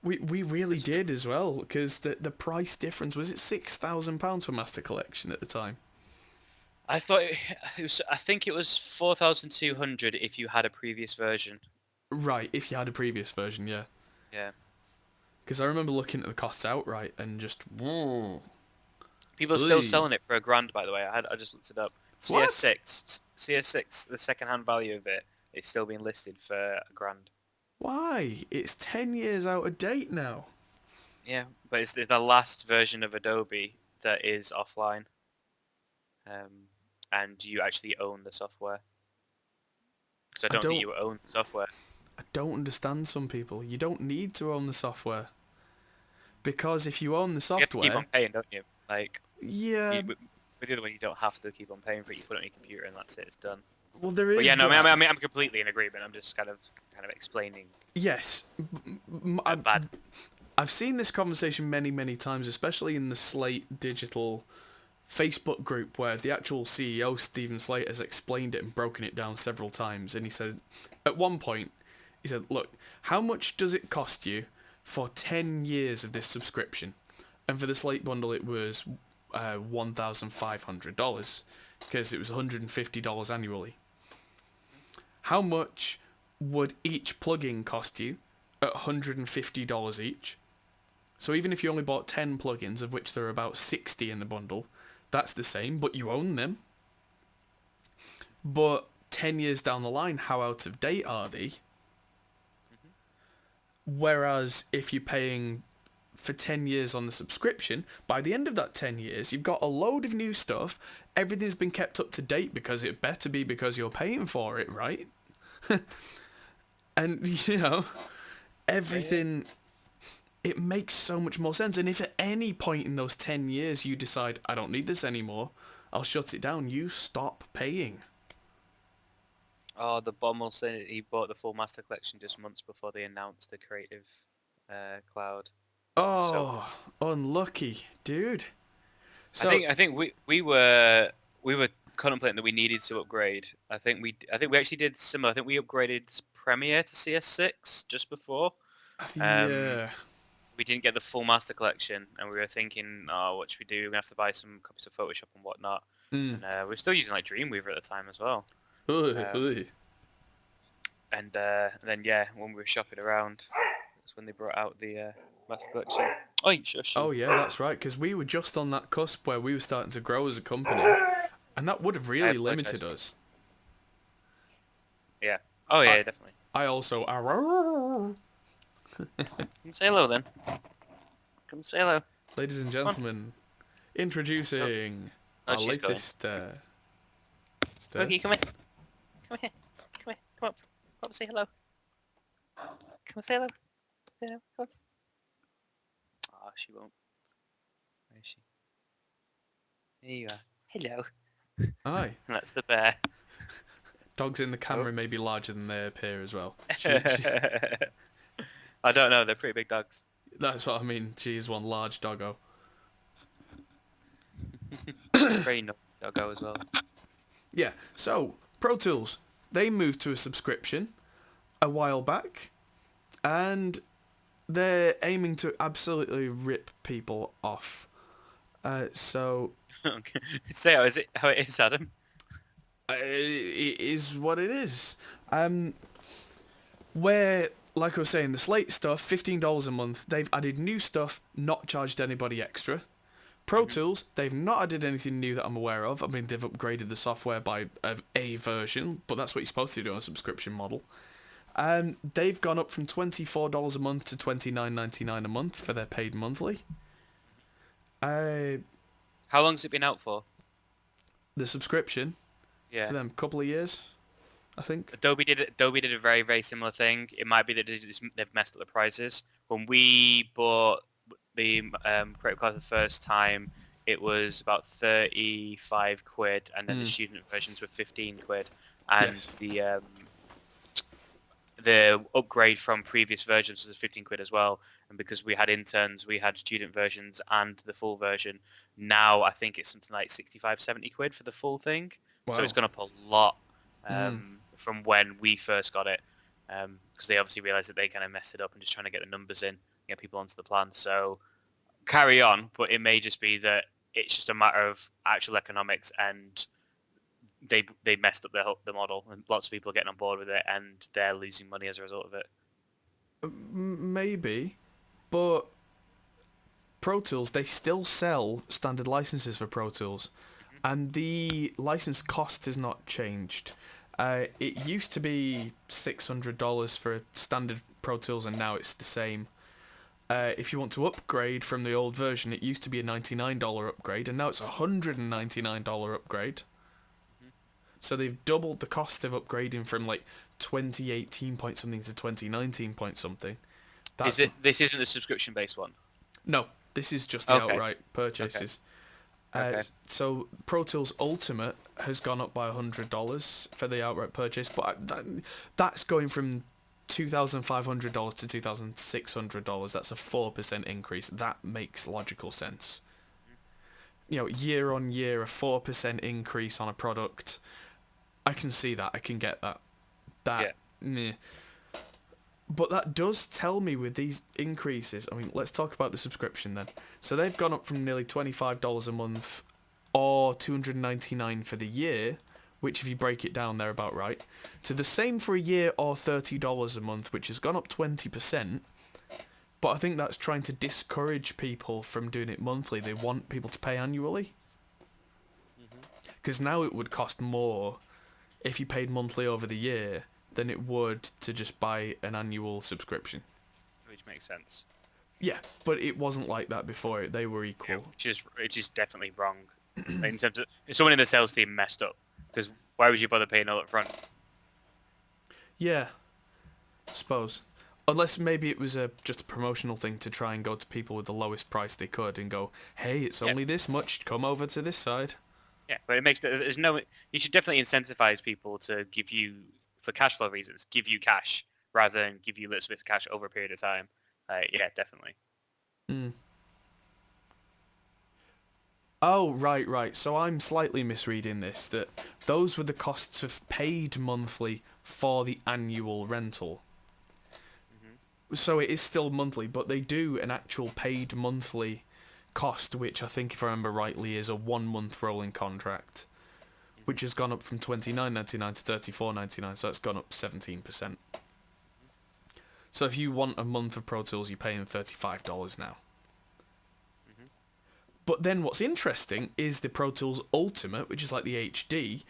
we really did as well, because the price difference, was it £6,000 for Master Collection at the time? I thought I think it was 4,200 if you had a previous version. Right, if you had a previous version, yeah. Yeah. Because I remember looking at the costs outright and just, whoa. People are still selling it for £1,000, by the way. I just looked it up. What? CS6, the second-hand value of it is still being listed for £1,000. Why? It's 10 years out of date now. Yeah, but it's the last version of Adobe that is offline. And you actually own the software. Because I don't think you own the software. I don't understand some people. You don't need to own the software. Because if you own the software... You have to keep on paying, don't you? Like, yeah. With the other one, you don't have to keep on paying for it. You put it on your computer and that's it. It's done. Well, there is... But yeah, no, I mean, I'm completely in agreement. I'm just kind of explaining. Yes. Bad. I've seen this conversation many, many times, especially in the Slate Digital Facebook group, where the actual CEO, Stephen Slate, has explained it and broken it down several times. And he said, at one point, he said, look, how much does it cost you for 10 years of this subscription? And for the Slate bundle, it was $1,500, because it was $150 annually. How much would each plugin cost you at $150 each? So even if you only bought 10 plugins, of which there are about 60 in the bundle, that's the same, but you own them. But 10 years down the line, how out of date are they? Whereas if you're paying for 10 years on the subscription, by the end of that 10 years, you've got a load of new stuff. Everything's been kept up to date, because it better be, because you're paying for it, right? And, you know, everything... It makes so much more sense. And if at any point in those 10 years you decide, I don't need this anymore, I'll shut it down, you stop paying. Oh, the bum will say he bought the full Master Collection just months before they announced the Creative Cloud. Oh, so, unlucky, dude. So, I think we were contemplating that we needed to upgrade. I think we actually did similar. I think we upgraded Premiere to CS6 just before. Yeah. We didn't get the full Master Collection, and we were thinking, oh, what should we do? We're gonna have to buy some copies of Photoshop and whatnot. And we were still using like Dreamweaver at the time as well. And then yeah, when we were shopping around, that's when they brought out the Master Collection. Oh yeah, that's right, because we were just on that cusp where we were starting to grow as a company, and that would have really limited us. Yeah. Oh yeah, definitely. I also... Come say hello then. Come say hello. Ladies and gentlemen, introducing our latest... Loki, come here. Come here. Come here. Come up. Come up, say hello. Come say hello. Say hello. Come on. Oh, she won't. Where is she? There you are. Hello. Hi. That's the bear. Dogs in the camera may be larger than they appear as well. I don't know, they're pretty big dogs. That's what I mean. She is one large doggo. Very nice doggo as well. Yeah, so, Pro Tools, they moved to a subscription a while back, and they're aiming to absolutely rip people off. So... Okay. Say how it is, Adam? It is what it is. Where, like I was saying, the Slate stuff, $15 a month, they've added new stuff, not charged anybody extra. Pro Tools, they've not added anything new that I'm aware of. I mean, they've upgraded the software by a version, but that's what you're supposed to do on a subscription model. They've gone up from $24 a month to $29.99 a month for their paid monthly. How long's it been out for? The subscription for Yeah. them, couple of years, I think. Adobe did a very, very similar thing. It might be that they've messed up the prices. When we bought the Creative Cloud the first time, it was about 35 quid, and then the Mm, student versions were 15 quid, and yes. the upgrade from previous versions was 15 quid as well. And because we had interns, we had student versions and the full version. Now I think it's something like 65, 70 quid for the full thing. So it's Wow. gone up a lot Mm. from when we first got it. Because they obviously realised that they kind of messed it up and just trying to get the numbers in, get people onto the plan. So carry on, but it may just be that it's just a matter of actual economics and they messed up the model and lots of people are getting on board with it and they're losing money as a result of it. Maybe, but Pro Tools, they still sell standard licenses for Pro Tools, and the license cost has not changed. It used to be $600 for a standard Pro Tools, and now it's the same. If you want to upgrade from the old version, it used to be a $99 upgrade, and now it's a $199 upgrade. So they've doubled the cost of upgrading from like 2018 point something to 2019 point something. Is That's it? This isn't the subscription-based one. no, this is just the Okay. outright Okay. purchases. Okay. So Pro Tools Ultimate has gone up by $100 for the outright purchase, but that's going from $2,500 to $2,600. That's a 4% increase. That makes logical sense. You know, year on year, a 4% increase on a product. I can see that. I can get that. Yeah. Meh. But that does tell me with these increases, I mean, let's talk about the subscription then. So they've gone up from nearly $25 a month or $299 for the year, which if you break it down, they're about right, to the same for a year or $30 a month, which has gone up 20%. But I think that's trying to discourage people from doing it monthly. They want people to pay annually. Because now it would cost more if you paid monthly over the year than it would to just buy an annual subscription. Which makes sense. Yeah, but it wasn't like that before. They were equal. Yeah, which is definitely wrong. In terms of if someone in the sales team messed up, because why would you bother paying all up front? Yeah, I suppose. Unless maybe it was just a promotional thing to try and go to people with the lowest price they could and go, hey, it's Yeah. only this much, come over to this side. Yeah, but it makes there's no. You should definitely incentivize people to give you, for cash flow reasons, give you cash rather than give you little bits of cash over a period of time. Yeah, definitely. Mm. Oh, right. So I'm slightly misreading this, that those were the costs of paid monthly for the annual rental. So it is still monthly, but they do an actual paid monthly cost, which I think, if I remember rightly, is a 1 month rolling contract, which has gone up from $29.99 to $34.99, so that's gone up 17%. So if you want a month of Pro Tools, you're paying $35 now. But then what's interesting is the Pro Tools Ultimate, which is like the HD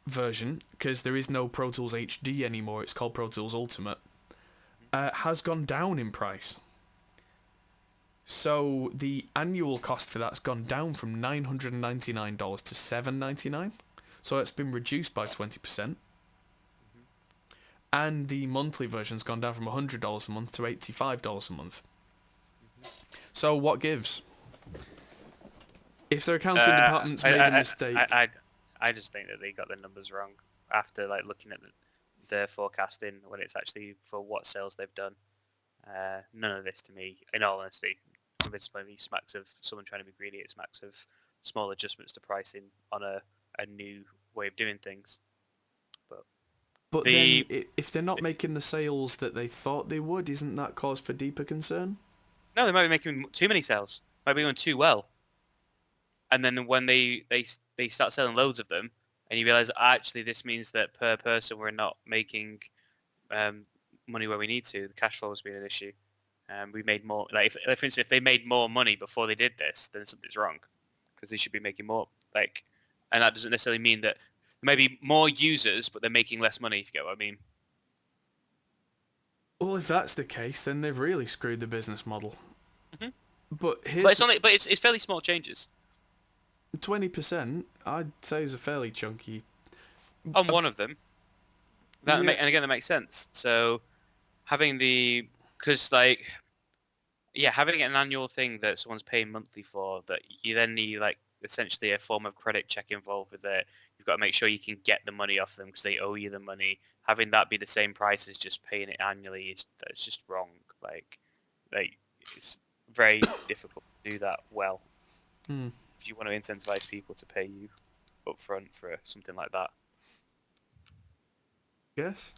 version, because there is no Pro Tools HD anymore, it's called Pro Tools Ultimate, has gone down in price. So the annual cost for that's gone down from $999 to $799. So it's been reduced by 20%. And the monthly version's gone down from $100 a month to $85 a month. So what gives? If their accounting department's made a mistake... I just think that they got the numbers wrong after like looking at the forecasting when it's actually for what sales they've done. None of this to me, in all honesty, convincingly smacks of someone trying to be greedy. It smacks of small adjustments to pricing on a new way of doing things. But then, if they're not making the sales that they thought they would, isn't that cause for deeper concern? No, they might be making too many sales. Might be doing too well. And then when they start selling loads of them, and you realise actually this means that per person we're not making money where we need to. The cash flow has been an issue. We made more. Like, for instance, if they made more money before they did this, then something's wrong, because they should be making more. Like, and that doesn't necessarily mean that there may be more users, but they're making less money. If you get what I mean. Well, if that's the case, then they've really screwed the business model. Mm-hmm. But it's fairly small changes. 20%, I'd say, is a fairly chunky. On one of them. Yeah. And again, that makes sense. So having having an annual thing that someone's paying monthly for, that you then need like essentially a form of credit check involved with it. You've got to make sure you can get the money off them because they owe you the money. Having that be the same price as just paying it annually that's just wrong. Like it's very difficult to do that well. If you want to incentivize people to pay you upfront for something like that. Yes.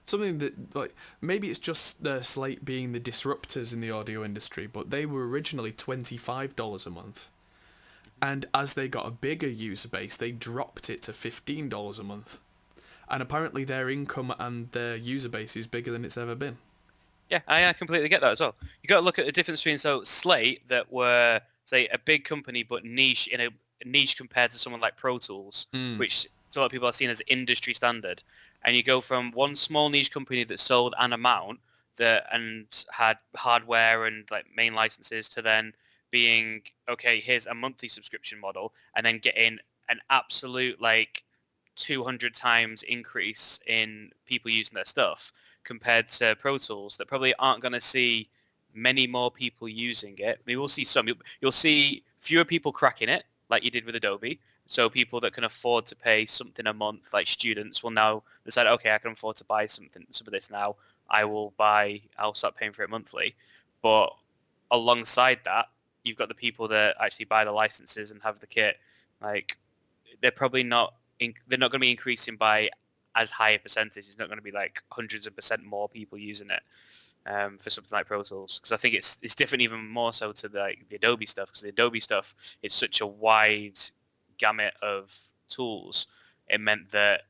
Something that, like, maybe it's just Slate being the disruptors in the audio industry, but they were originally $25 a month. And as they got a bigger user base, they dropped it to $15 a month. And apparently their income and their user base is bigger than it's ever been. Yeah, I completely get that as well. You got to look at the difference between Slate that were say a big company but niche in a niche compared to someone like Pro Tools, which a lot of people are seen as industry standard, and you go from one small niche company that sold an amount and had hardware and like main licenses to then being okay, here's a monthly subscription model, and then getting an absolute like 200 times increase in people using their stuff compared to Pro Tools that probably aren't going to see many more people using it. I mean, we'll see some. You'll see fewer people cracking it like you did with Adobe. So people that can afford to pay something a month, like students, will now decide, okay, I can afford to buy some of this now. I'll start paying for it monthly. But alongside that, you've got the people that actually buy the licenses and have the kit. Like, they're probably not they're not going to be increasing by as high a percentage. It's not going to be like hundreds of percent more people using it for something like Pro Tools, because I think it's different even more so to the Adobe stuff, because the Adobe stuff, it's such a wide gamut of tools. It meant that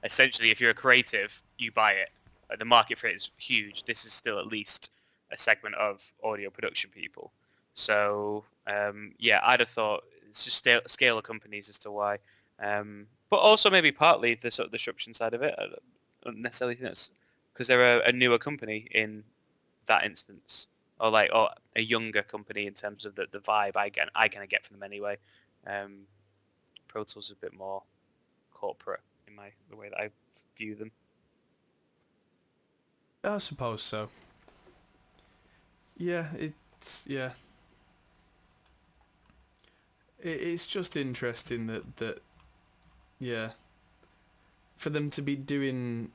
essentially if you're a creative, you buy it. Like, the market for it is huge. This is still at least a segment of audio production people. So I'd have thought it's just scale of companies as to why. But also maybe partly the sort of disruption side of it. I don't necessarily think that's because they're a newer company in that instance, or a younger company in terms of the vibe I kind of get from them anyway. Pro Tools is a bit more corporate in the way that I view them. I suppose so. Yeah, it's just interesting that for them to be doing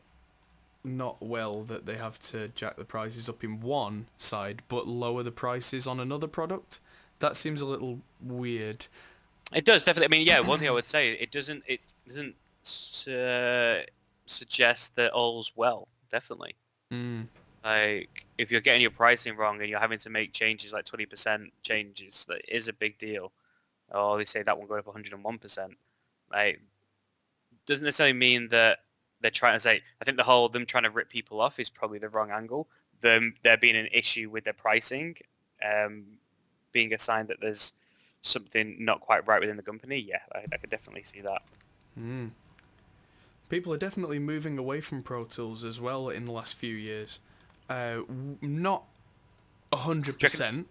not well, that they have to jack the prices up in one side but lower the prices on another product. That seems a little weird. It does, definitely. I mean, yeah, one thing I would say, it doesn't suggest that all's well, definitely. Like, if you're getting your pricing wrong and you're having to make changes like 20% changes, that is a big deal. Or they say that one going up 101%. Like, doesn't necessarily mean that they're trying to say, I think them trying to rip people off is probably the wrong angle. There being an issue with their pricing, being a sign that there's something not quite right within the company, yeah, I could definitely see that. People are definitely moving away from Pro Tools as well in the last few years. Not 100%.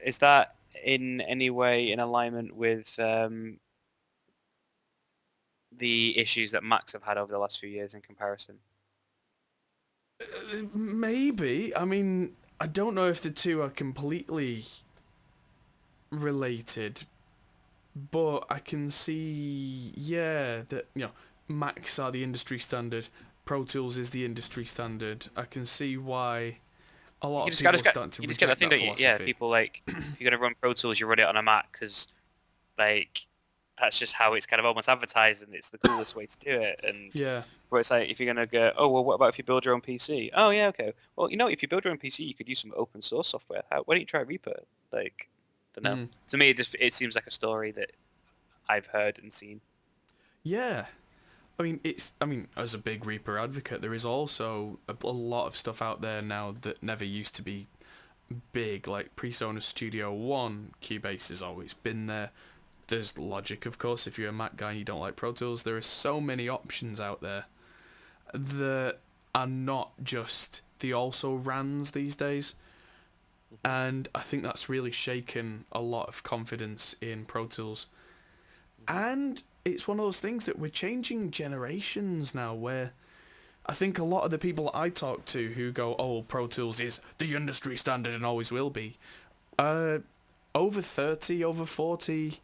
Is that in any way in alignment with the issues that Macs have had over the last few years in comparison? Maybe. I mean, I don't know if the two are completely related, but I can see, that, Macs are the industry standard, Pro Tools is the industry standard. I can see why a lot of people are starting to reject that philosophy. Yeah, people, like, if you're going to run Pro Tools, you run it on a Mac because, like, that's just how it's kind of almost advertised, and it's the coolest way to do it. And where it's like, if you're going to go, oh, well, what about if you build your own PC? Oh, yeah, okay. Well, if you build your own PC, you could use some open source software. Why don't you try Reaper? Like, I don't know. To me, it seems like a story that I've heard and seen. Yeah. I mean, as a big Reaper advocate, there is also a lot of stuff out there now that never used to be big, like PreSonus Studio One. Cubase has always been there. There's Logic, of course. If you're a Mac guy and you don't like Pro Tools, there are so many options out there that are not just the also-rans these days. And I think that's really shaken a lot of confidence in Pro Tools. And it's one of those things that we're changing generations now, where I think a lot of the people I talk to who go, oh, Pro Tools is the industry standard and always will be, over 30, over 40,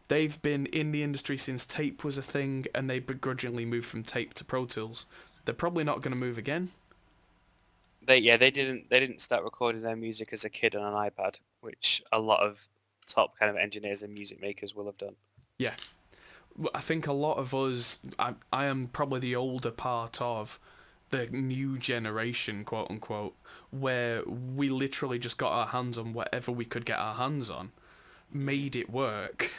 they've been in the industry since tape was a thing, and they begrudgingly moved from tape to Pro Tools. They're probably not going to move again. They didn't start recording their music as a kid on an iPad, which a lot of top kind of engineers and music makers will have done. Yeah. I think a lot of us, I am probably the older part of the new generation, quote unquote, where we literally just got our hands on whatever we could get our hands on, made it work,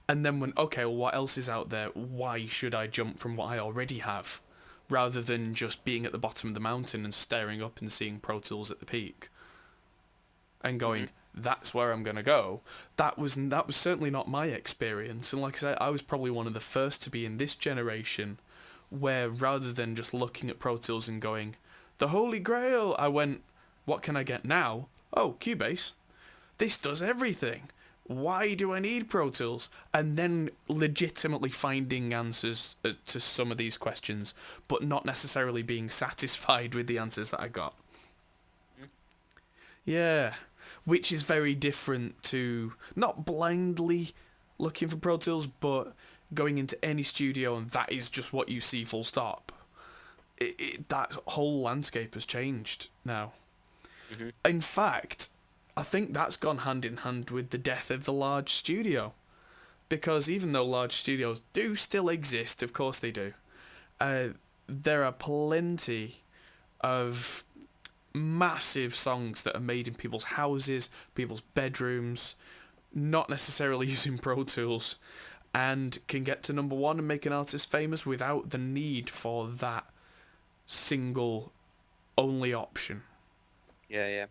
and then went, okay, well, what else is out there? Why should I jump from what I already have, rather than just being at the bottom of the mountain and staring up and seeing Pro Tools at the peak, and going, that's where I'm going to go. That was certainly not my experience. And like I said, I was probably one of the first to be in this generation where rather than just looking at Pro Tools and going, the Holy Grail, I went, what can I get now? Oh, Cubase. This does everything. Why do I need Pro Tools? And then legitimately finding answers to some of these questions, but not necessarily being satisfied with the answers that I got. Yeah. Which is very different to not blindly looking for Pro Tools, but going into any studio and that is just what you see, full stop. That whole landscape has changed now. In fact, I think that's gone hand in hand with the death of the large studio. Because even though large studios do still exist, of course they do, there are plenty of massive songs that are made in people's houses, people's bedrooms, not necessarily using Pro Tools, and can get to number one and make an artist famous without the need for that single only option. Yeah.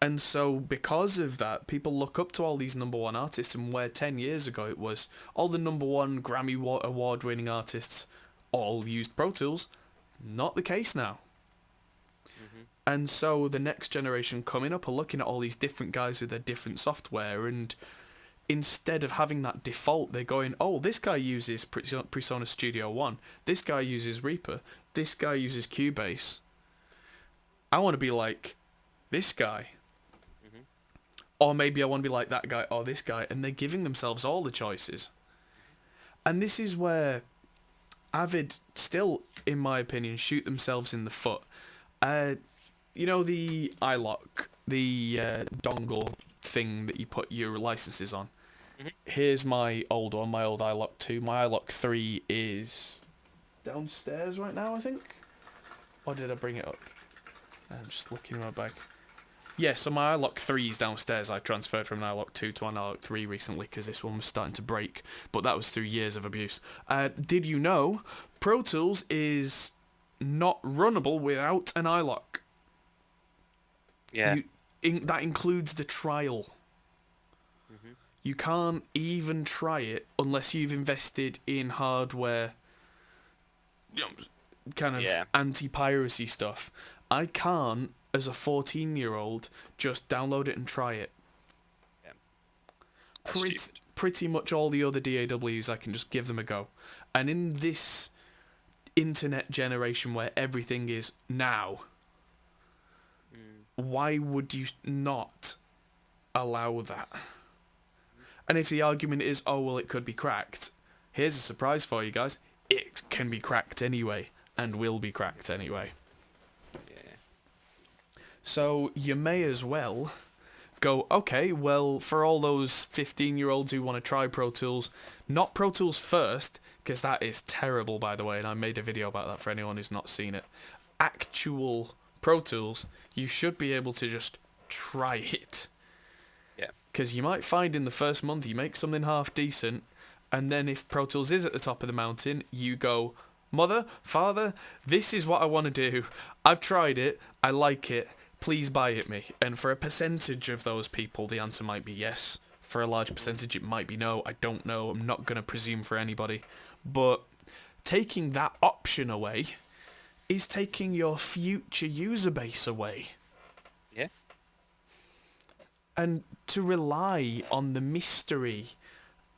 And so because of that, people look up to all these number one artists, and where 10 years ago it was all the number one Grammy award winning artists all used Pro Tools, not the case now. And so the next generation coming up are looking at all these different guys with their different software, and instead of having that default, they're going, oh, this guy uses PreSonus Studio One, this guy uses Reaper, this guy uses Cubase. I want to be like this guy. Or maybe I want to be like that guy or this guy, and they're giving themselves all the choices. And this is where Avid still, in my opinion, shoot themselves in the foot. You know the iLock, the dongle thing that you put your licenses on? Here's my old one, my old iLock 2. My iLock 3 is downstairs right now, I think? Or did I bring it up? I'm just looking in my bag. Yeah, so my iLock 3 is downstairs. I transferred from an iLock 2 to an iLock 3 recently because this one was starting to break, but that was through years of abuse. Did you know Pro Tools is not runnable without an iLock? Yeah. That includes the trial. You can't even try it unless you've invested in hardware, kind of anti-piracy stuff. I can't, as a 14-year-old, just download it and try it. Pretty much all the other DAWs, I can just give them a go. And in this internet generation where everything is now, why would you not allow that? And if the argument is, oh, well, it could be cracked, here's a surprise for you guys. It can be cracked anyway, and will be cracked anyway. So you may as well go, okay, well, for all those 15-year-olds who want to try Pro Tools, not Pro Tools first, because that is terrible, by the way, and I made a video about that for anyone who's not seen it. Actual Pro Tools, you should be able to just try it. Yeah. Because you might find in the first month you make something half decent, and then if Pro Tools is at the top of the mountain, you go, mother, father, this is what I want to do. I've tried it, I like it, please buy it me. And for a percentage of those people, the answer might be yes. For a large percentage, it might be no. I don't know. I'm not going to presume for anybody. But taking that option away is taking your future user base away. Yeah. And to rely on the mystery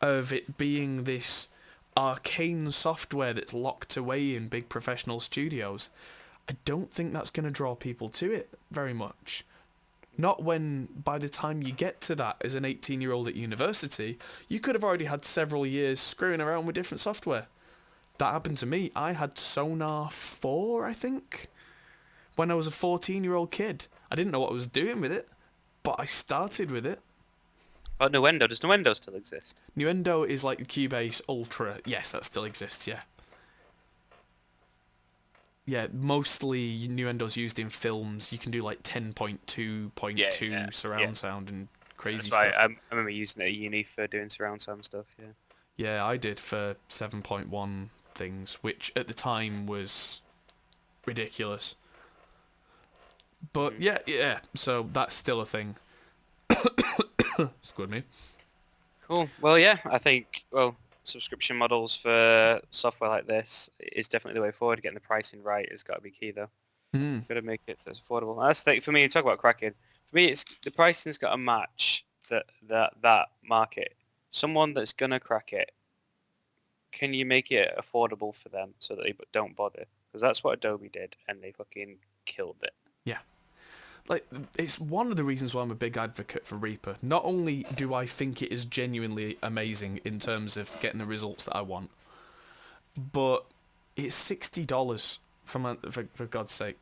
of it being this arcane software that's locked away in big professional studios, I don't think that's going to draw people to it very much. Not when, by the time you get to that as an 18-year-old at university, you could have already had several years screwing around with different software. That happened to me. I had Sonar 4, I think, when I was a 14-year-old kid. I didn't know what I was doing with it, but I started with it. Oh, Nuendo. Does Nuendo still exist? Nuendo is like the Cubase Ultra. Yes, that still exists, yeah. Yeah, mostly Nuendo's used in films. You can do like 10.2.2 surround sound and crazy stuff. That's right. I remember using it at uni for doing surround sound stuff, yeah. Yeah, I did for 7.1 things, which at the time was ridiculous. But yeah, so that's still a thing. Excuse me. Cool. Well, yeah, I think, subscription models for software like this is definitely the way forward. Getting the pricing right has got to be key, though. Got to make it so it's affordable. That's the thing for me. Talk about cracking. For me, it's the pricing's got to match that market. Someone that's gonna crack it, can you make it affordable for them so that they don't bother? Because that's what Adobe did, and they fucking killed it. Yeah. Like, it's one of the reasons why I'm a big advocate for Reaper. Not only do I think it is genuinely amazing in terms of getting the results that I want, but it's $60 for God's sake.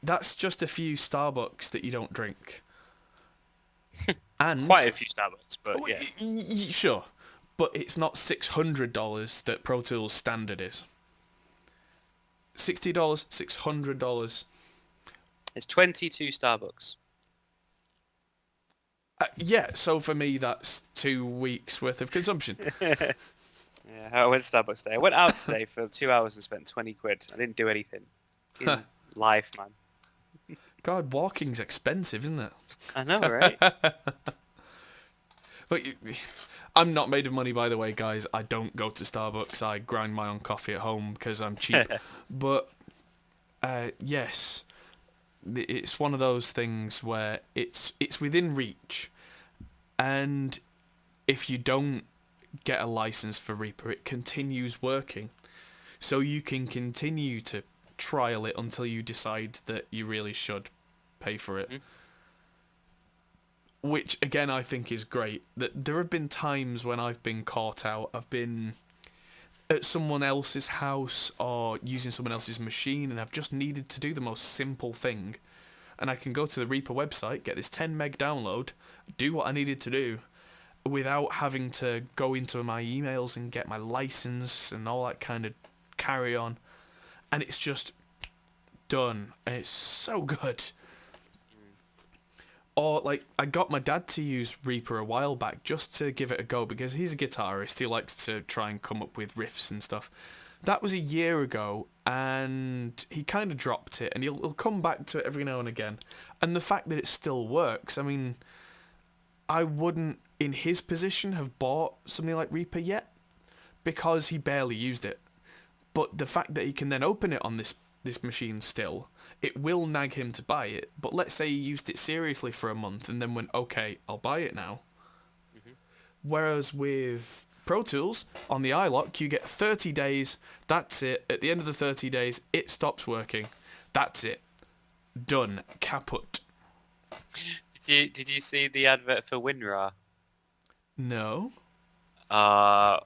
That's just a few Starbucks that you don't drink. And quite a few Starbucks, but yeah. Sure. But it's not $600 that Pro Tools standard is. $60, $600. It's 22 Starbucks. Yeah, so for me that's 2 weeks worth of consumption. Yeah, I went to Starbucks today. I went out today for 2 hours and spent 20 quid. I didn't do anything. In life, man. God, walking's expensive, isn't it? I know, right? But I'm not made of money, by the way, guys. I don't go to Starbucks. I grind my own coffee at home because I'm cheap. But, yes, it's one of those things where it's within reach. And if you don't get a license for Reaper, it continues working. So you can continue to trial it until you decide that you really should pay for it. Which, again, I think is great. That there have been times when I've been caught out. I've been at someone else's house or using someone else's machine, and I've just needed to do the most simple thing. And I can go to the Reaper website, get this 10 meg download, do what I needed to do, without having to go into my emails and get my license and all that kind of carry on. And it's just done. And it's so good. Or, like, I got my dad to use Reaper a while back just to give it a go because he's a guitarist. He likes to try and come up with riffs and stuff. That was a year ago, and he kind of dropped it, and he'll come back to it every now and again. And the fact that it still works, I mean, I wouldn't, in his position, have bought something like Reaper yet because he barely used it. But the fact that he can then open it on this machine still, it will nag him to buy it. But let's say he used it seriously for a month and then went, okay, I'll buy it now. Whereas with Pro Tools, on the iLock, you get 30 days, that's it. At the end of the 30 days, it stops working. That's it. Done. Kaput. Did you see the advert for WinRAR? No. WinRAR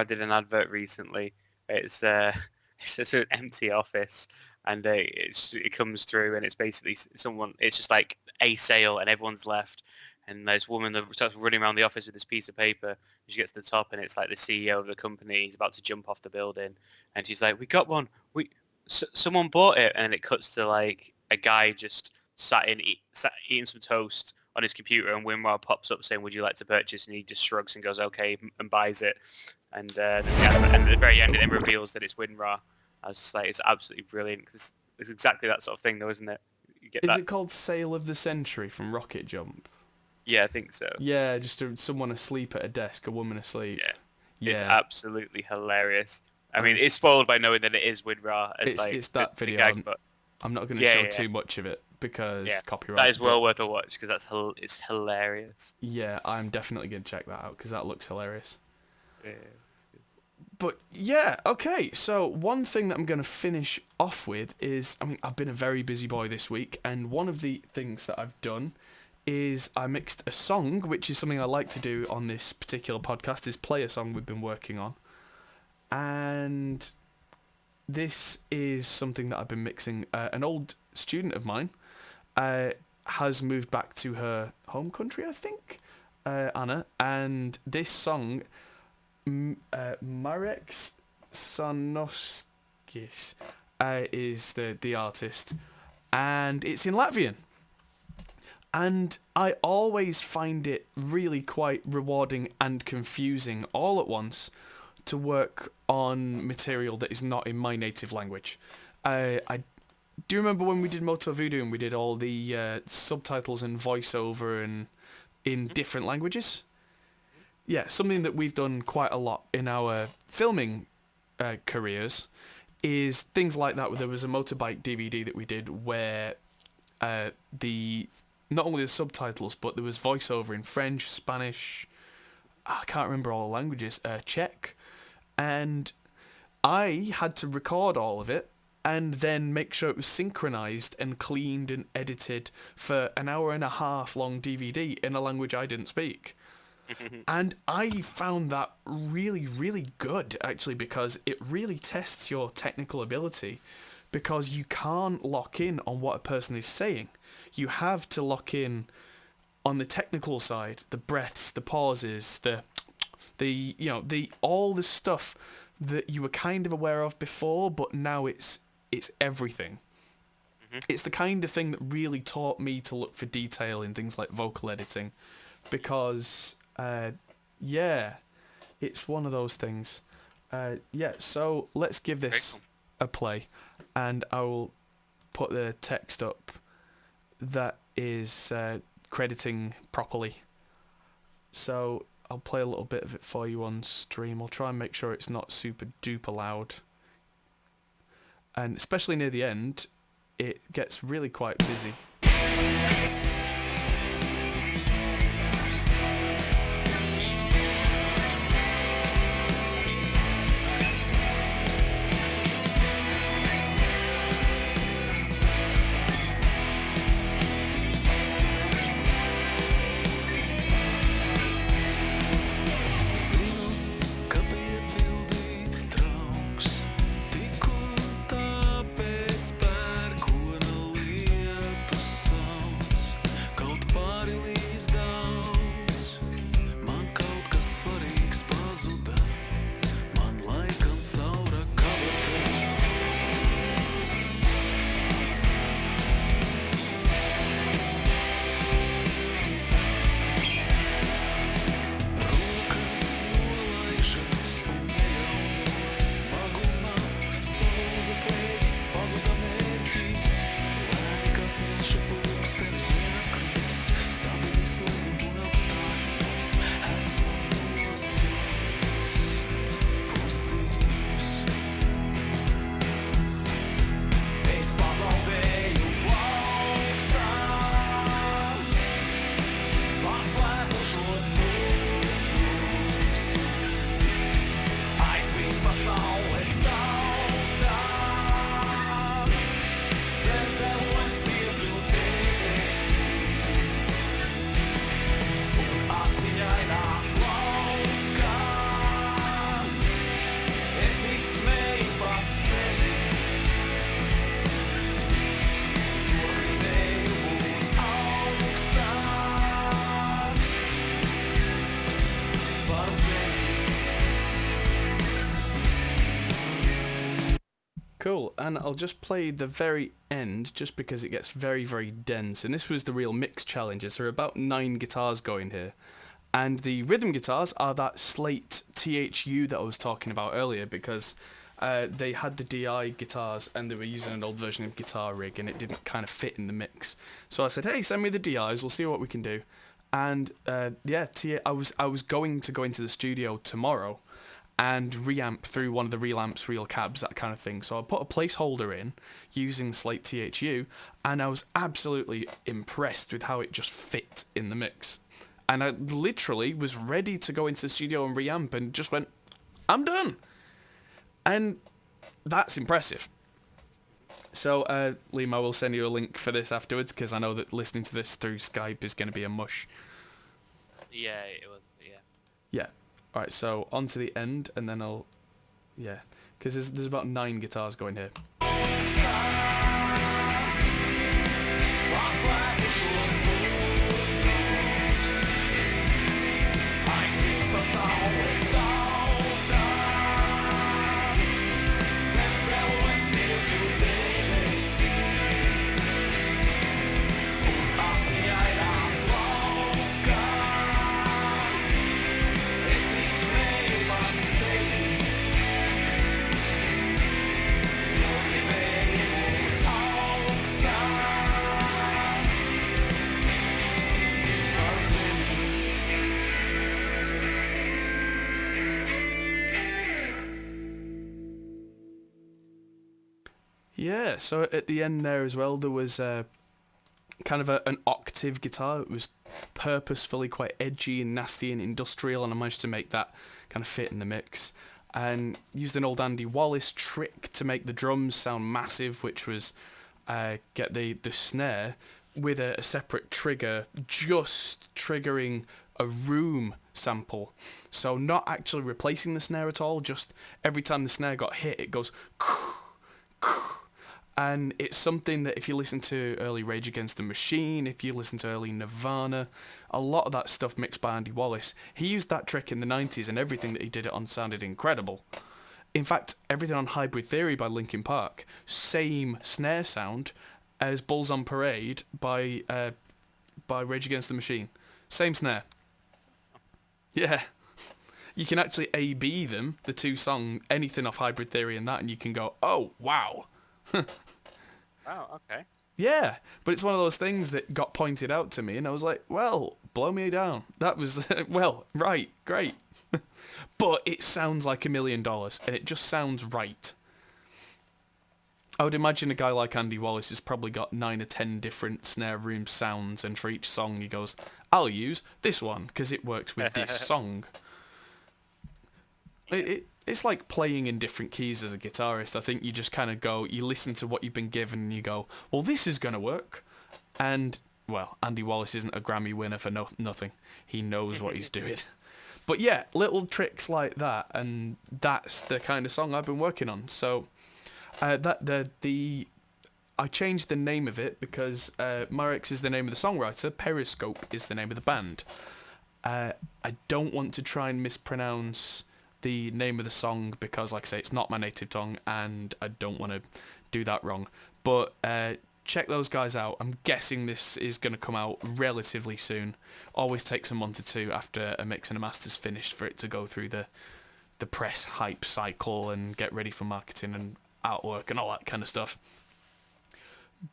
did an advert recently. It's just an empty office, and it comes through, and it's basically someone. It's just like a sale, and everyone's left, and there's a woman that starts running around the office with this piece of paper. She gets to the top, and it's like the CEO of the company. He's about to jump off the building, and she's like, "We got one. Someone bought it," and it cuts to like a guy just sat eating some toast on his computer, and WinRAR pops up saying, "Would you like to purchase?" And he just shrugs and goes, "Okay," and buys it. And at the very end, it then reveals that it's WinRAR. I was just like, it's absolutely brilliant because it's exactly that sort of thing, though, isn't it? Is it called Sale of the Century from Rocket Jump? Yeah, I think so. Yeah, just someone asleep at a desk, a woman asleep. Yeah. It's absolutely hilarious. I mean, it's spoiled by knowing that it is WinRAR. It's that video. I'm not going to show too much of it because Yeah, copyright. that is but well worth a watch because it's hilarious. yeah, I'm definitely going to check that out because that looks hilarious. Yeah, it's good. But yeah, okay, so one thing that I'm going to finish off with is, I mean, I've been a very busy boy this week, and one of the things that I've done is I mixed a song, which is something I like to do on this particular podcast, is play a song we've been working on. And this is something that I've been mixing. An old student of mine has moved back to her home country, I think, Anna, and this song, Marek Sanoskis, is the artist, and it's in Latvian. And I always find it really quite rewarding and confusing all at once to work on material that is not in my native language. I do remember when we did Moto Voodoo and we did all the subtitles and voiceover and in different languages. Yeah, something that we've done quite a lot in our filming careers is things like that. Where there was a motorbike DVD that we did where not only the subtitles, but there was voiceover in French, Spanish, I can't remember all the languages, Czech, and I had to record all of it and then make sure it was synchronized and cleaned and edited for an hour and a half long DVD in a language I didn't speak. And I found that really, really good, actually, because it really tests your technical ability, because you can't lock in on what a person is saying. You have to lock in on the technical side, the breaths, the pauses, the all the stuff that you were kind of aware of before, but now it's everything. It's the kind of thing that really taught me to look for detail in things like vocal editing, because it's one of those things. So let's give this a play, and I will put the text up that is crediting properly. So I'll play a little bit of it for you on stream. I'll try and make sure it's not super duper loud. And especially near the end, it gets really quite busy. Cool, and I'll just play the very end just because it gets very, very dense. And this was the real mix challenges. There are about 9 guitars going here. And the rhythm guitars are that Slate THU that I was talking about earlier, because they had the DI guitars and they were using an old version of Guitar Rig and it didn't kind of fit in the mix. So I said, hey, send me the DIs, we'll see what we can do. And I was going to go into the studio tomorrow, and reamp through one of the real amps, real cabs, that kind of thing. So I put a placeholder in using Slate THU, and I was absolutely impressed with how it just fit in the mix. And I literally was ready to go into the studio and reamp, and just went, I'm done. And that's impressive. So, Liam, I will send you a link for this afterwards, because I know that listening to this through Skype is going to be a mush. Yeah, it was. Yeah. Yeah. All right. So on to the end, and then I'll. Yeah, because there's about 9 guitars going here. Yeah, so at the end there as well, there was kind of an octave guitar. It was purposefully quite edgy and nasty and industrial, and I managed to make that kind of fit in the mix. And used an old Andy Wallace trick to make the drums sound massive, which was get the snare with a separate trigger, just triggering a room sample. So not actually replacing the snare at all, just every time the snare got hit, it goes... And it's something that if you listen to early Rage Against the Machine, if you listen to early Nirvana, a lot of that stuff mixed by Andy Wallace, he used that trick in the 90s, and everything that he did it on sounded incredible. In fact, everything on Hybrid Theory by Linkin Park, same snare sound as Bulls on Parade by Rage Against the Machine. Same snare. Yeah. You can actually A-B them, the two songs, anything off Hybrid Theory and that, and you can go, oh, wow. Oh, okay. Yeah, but it's one of those things that got pointed out to me, and I was like, well, blow me down. That was, well, right, great. But it sounds like $1 million, and it just sounds right. I would imagine a guy like Andy Wallace has probably got 9 or 10 different snare room sounds, and for each song he goes, I'll use this one, because it works with this song. It's like playing in different keys as a guitarist. I think you just kind of go, you listen to what you've been given and you go, well, this is going to work. And, well, Andy Wallace isn't a Grammy winner for nothing. He knows what he's doing. But yeah, little tricks like that, and that's the kind of song I've been working on. So, I changed the name of it because Marex is the name of the songwriter, Periscope is the name of the band. I don't want to try and mispronounce the name of the song because, like I say, it's not my native tongue and I don't want to do that wrong. But check those guys out. I'm guessing this is going to come out relatively soon. Always takes a month or two after a mix and a master's finished for it to go through the press hype cycle and get ready for marketing and artwork and all that kind of stuff.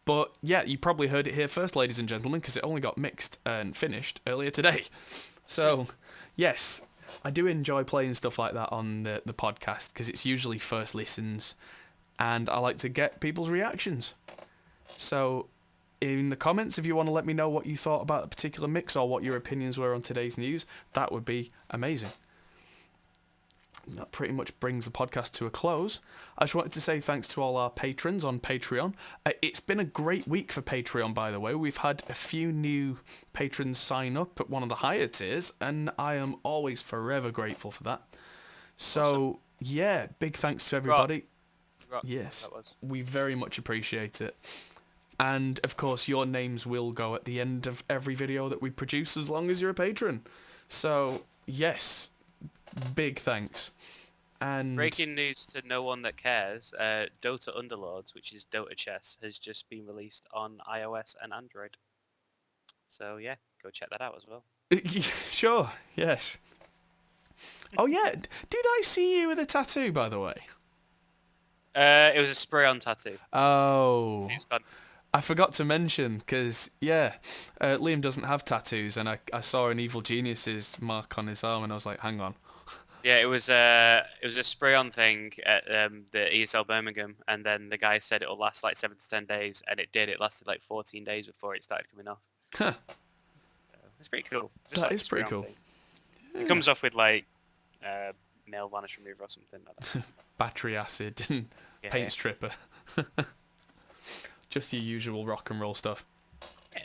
But yeah, you probably heard it here first, ladies and gentlemen, because it only got mixed and finished earlier today. So, yes, I do enjoy playing stuff like that on the podcast because it's usually first listens and I like to get people's reactions. So in the comments, if you want to let me know what you thought about a particular mix or what your opinions were on today's news, that would be amazing. That pretty much brings the podcast to a close. I just wanted to say thanks to all our patrons on Patreon. It's been a great week for Patreon, by the way. We've had a few new patrons sign up at one of the higher tiers, and I am always forever grateful for that. So, awesome. Yeah, big thanks to everybody. Rock. Yes, we very much appreciate it. And, of course, your names will go at the end of every video that we produce as long as you're a patron. So, yes, big thanks. And breaking news to no one that cares, Dota Underlords, which is Dota Chess, has just been released on iOS and Android. So yeah, go check that out as well. Sure, yes. Oh yeah, did I see you with a tattoo, by the way? It was a spray-on tattoo. Oh. Seems fun. I forgot to mention, because, yeah, Liam doesn't have tattoos, and I saw an Evil Genius's mark on his arm, and I was like, hang on, Yeah, it was a spray-on thing at the ESL Birmingham, and then the guy said it'll last like 7 to 10 days, and it did. It lasted like 14 days before it started coming off. Huh. So it's pretty cool. Just That like is a pretty spray-on cool. thing. Yeah. It comes off with like nail varnish remover or something like that. Battery acid and paint stripper. Just your usual rock and roll stuff. Yeah,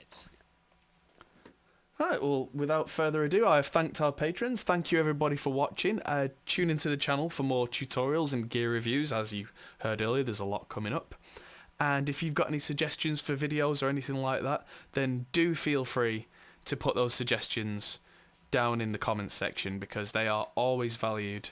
Right, well, without further ado, I have thanked our patrons. Thank you everybody for watching. Tune into the channel for more tutorials and gear reviews. As you heard earlier, there's a lot coming up. And if you've got any suggestions for videos or anything like that, then do feel free to put those suggestions down in the comments section, because they are always valued.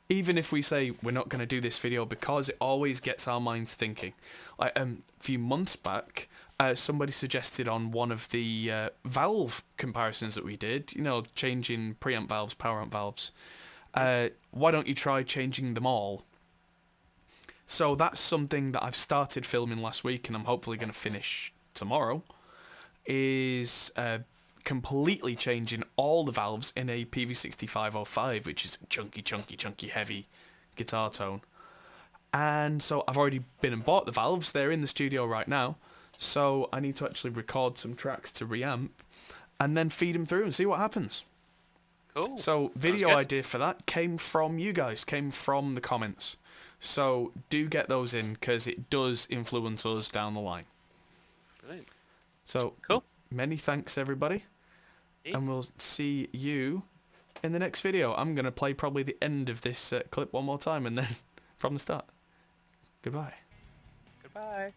Even if we say we're not going to do this video, because it always gets our minds thinking. Like a few months back, somebody suggested on one of the valve comparisons that we did, you know, changing preamp valves, power amp valves, why don't you try changing them all? So that's something that I've started filming last week, and I'm hopefully going to finish tomorrow, is completely changing all the valves in a PV6505, which is chunky, heavy guitar tone. And so I've already been and bought the valves. They're in the studio right now. So I need to actually record some tracks to reamp and then feed them through and see what happens. cool. So video idea for that came from you guys, came from the comments. So do get those in, because it does influence us down the line. Brilliant. So Cool. Many thanks everybody. Indeed. And we'll see you in the next video. I'm going to play probably the end of this clip one more time and then from the start. Goodbye. Goodbye.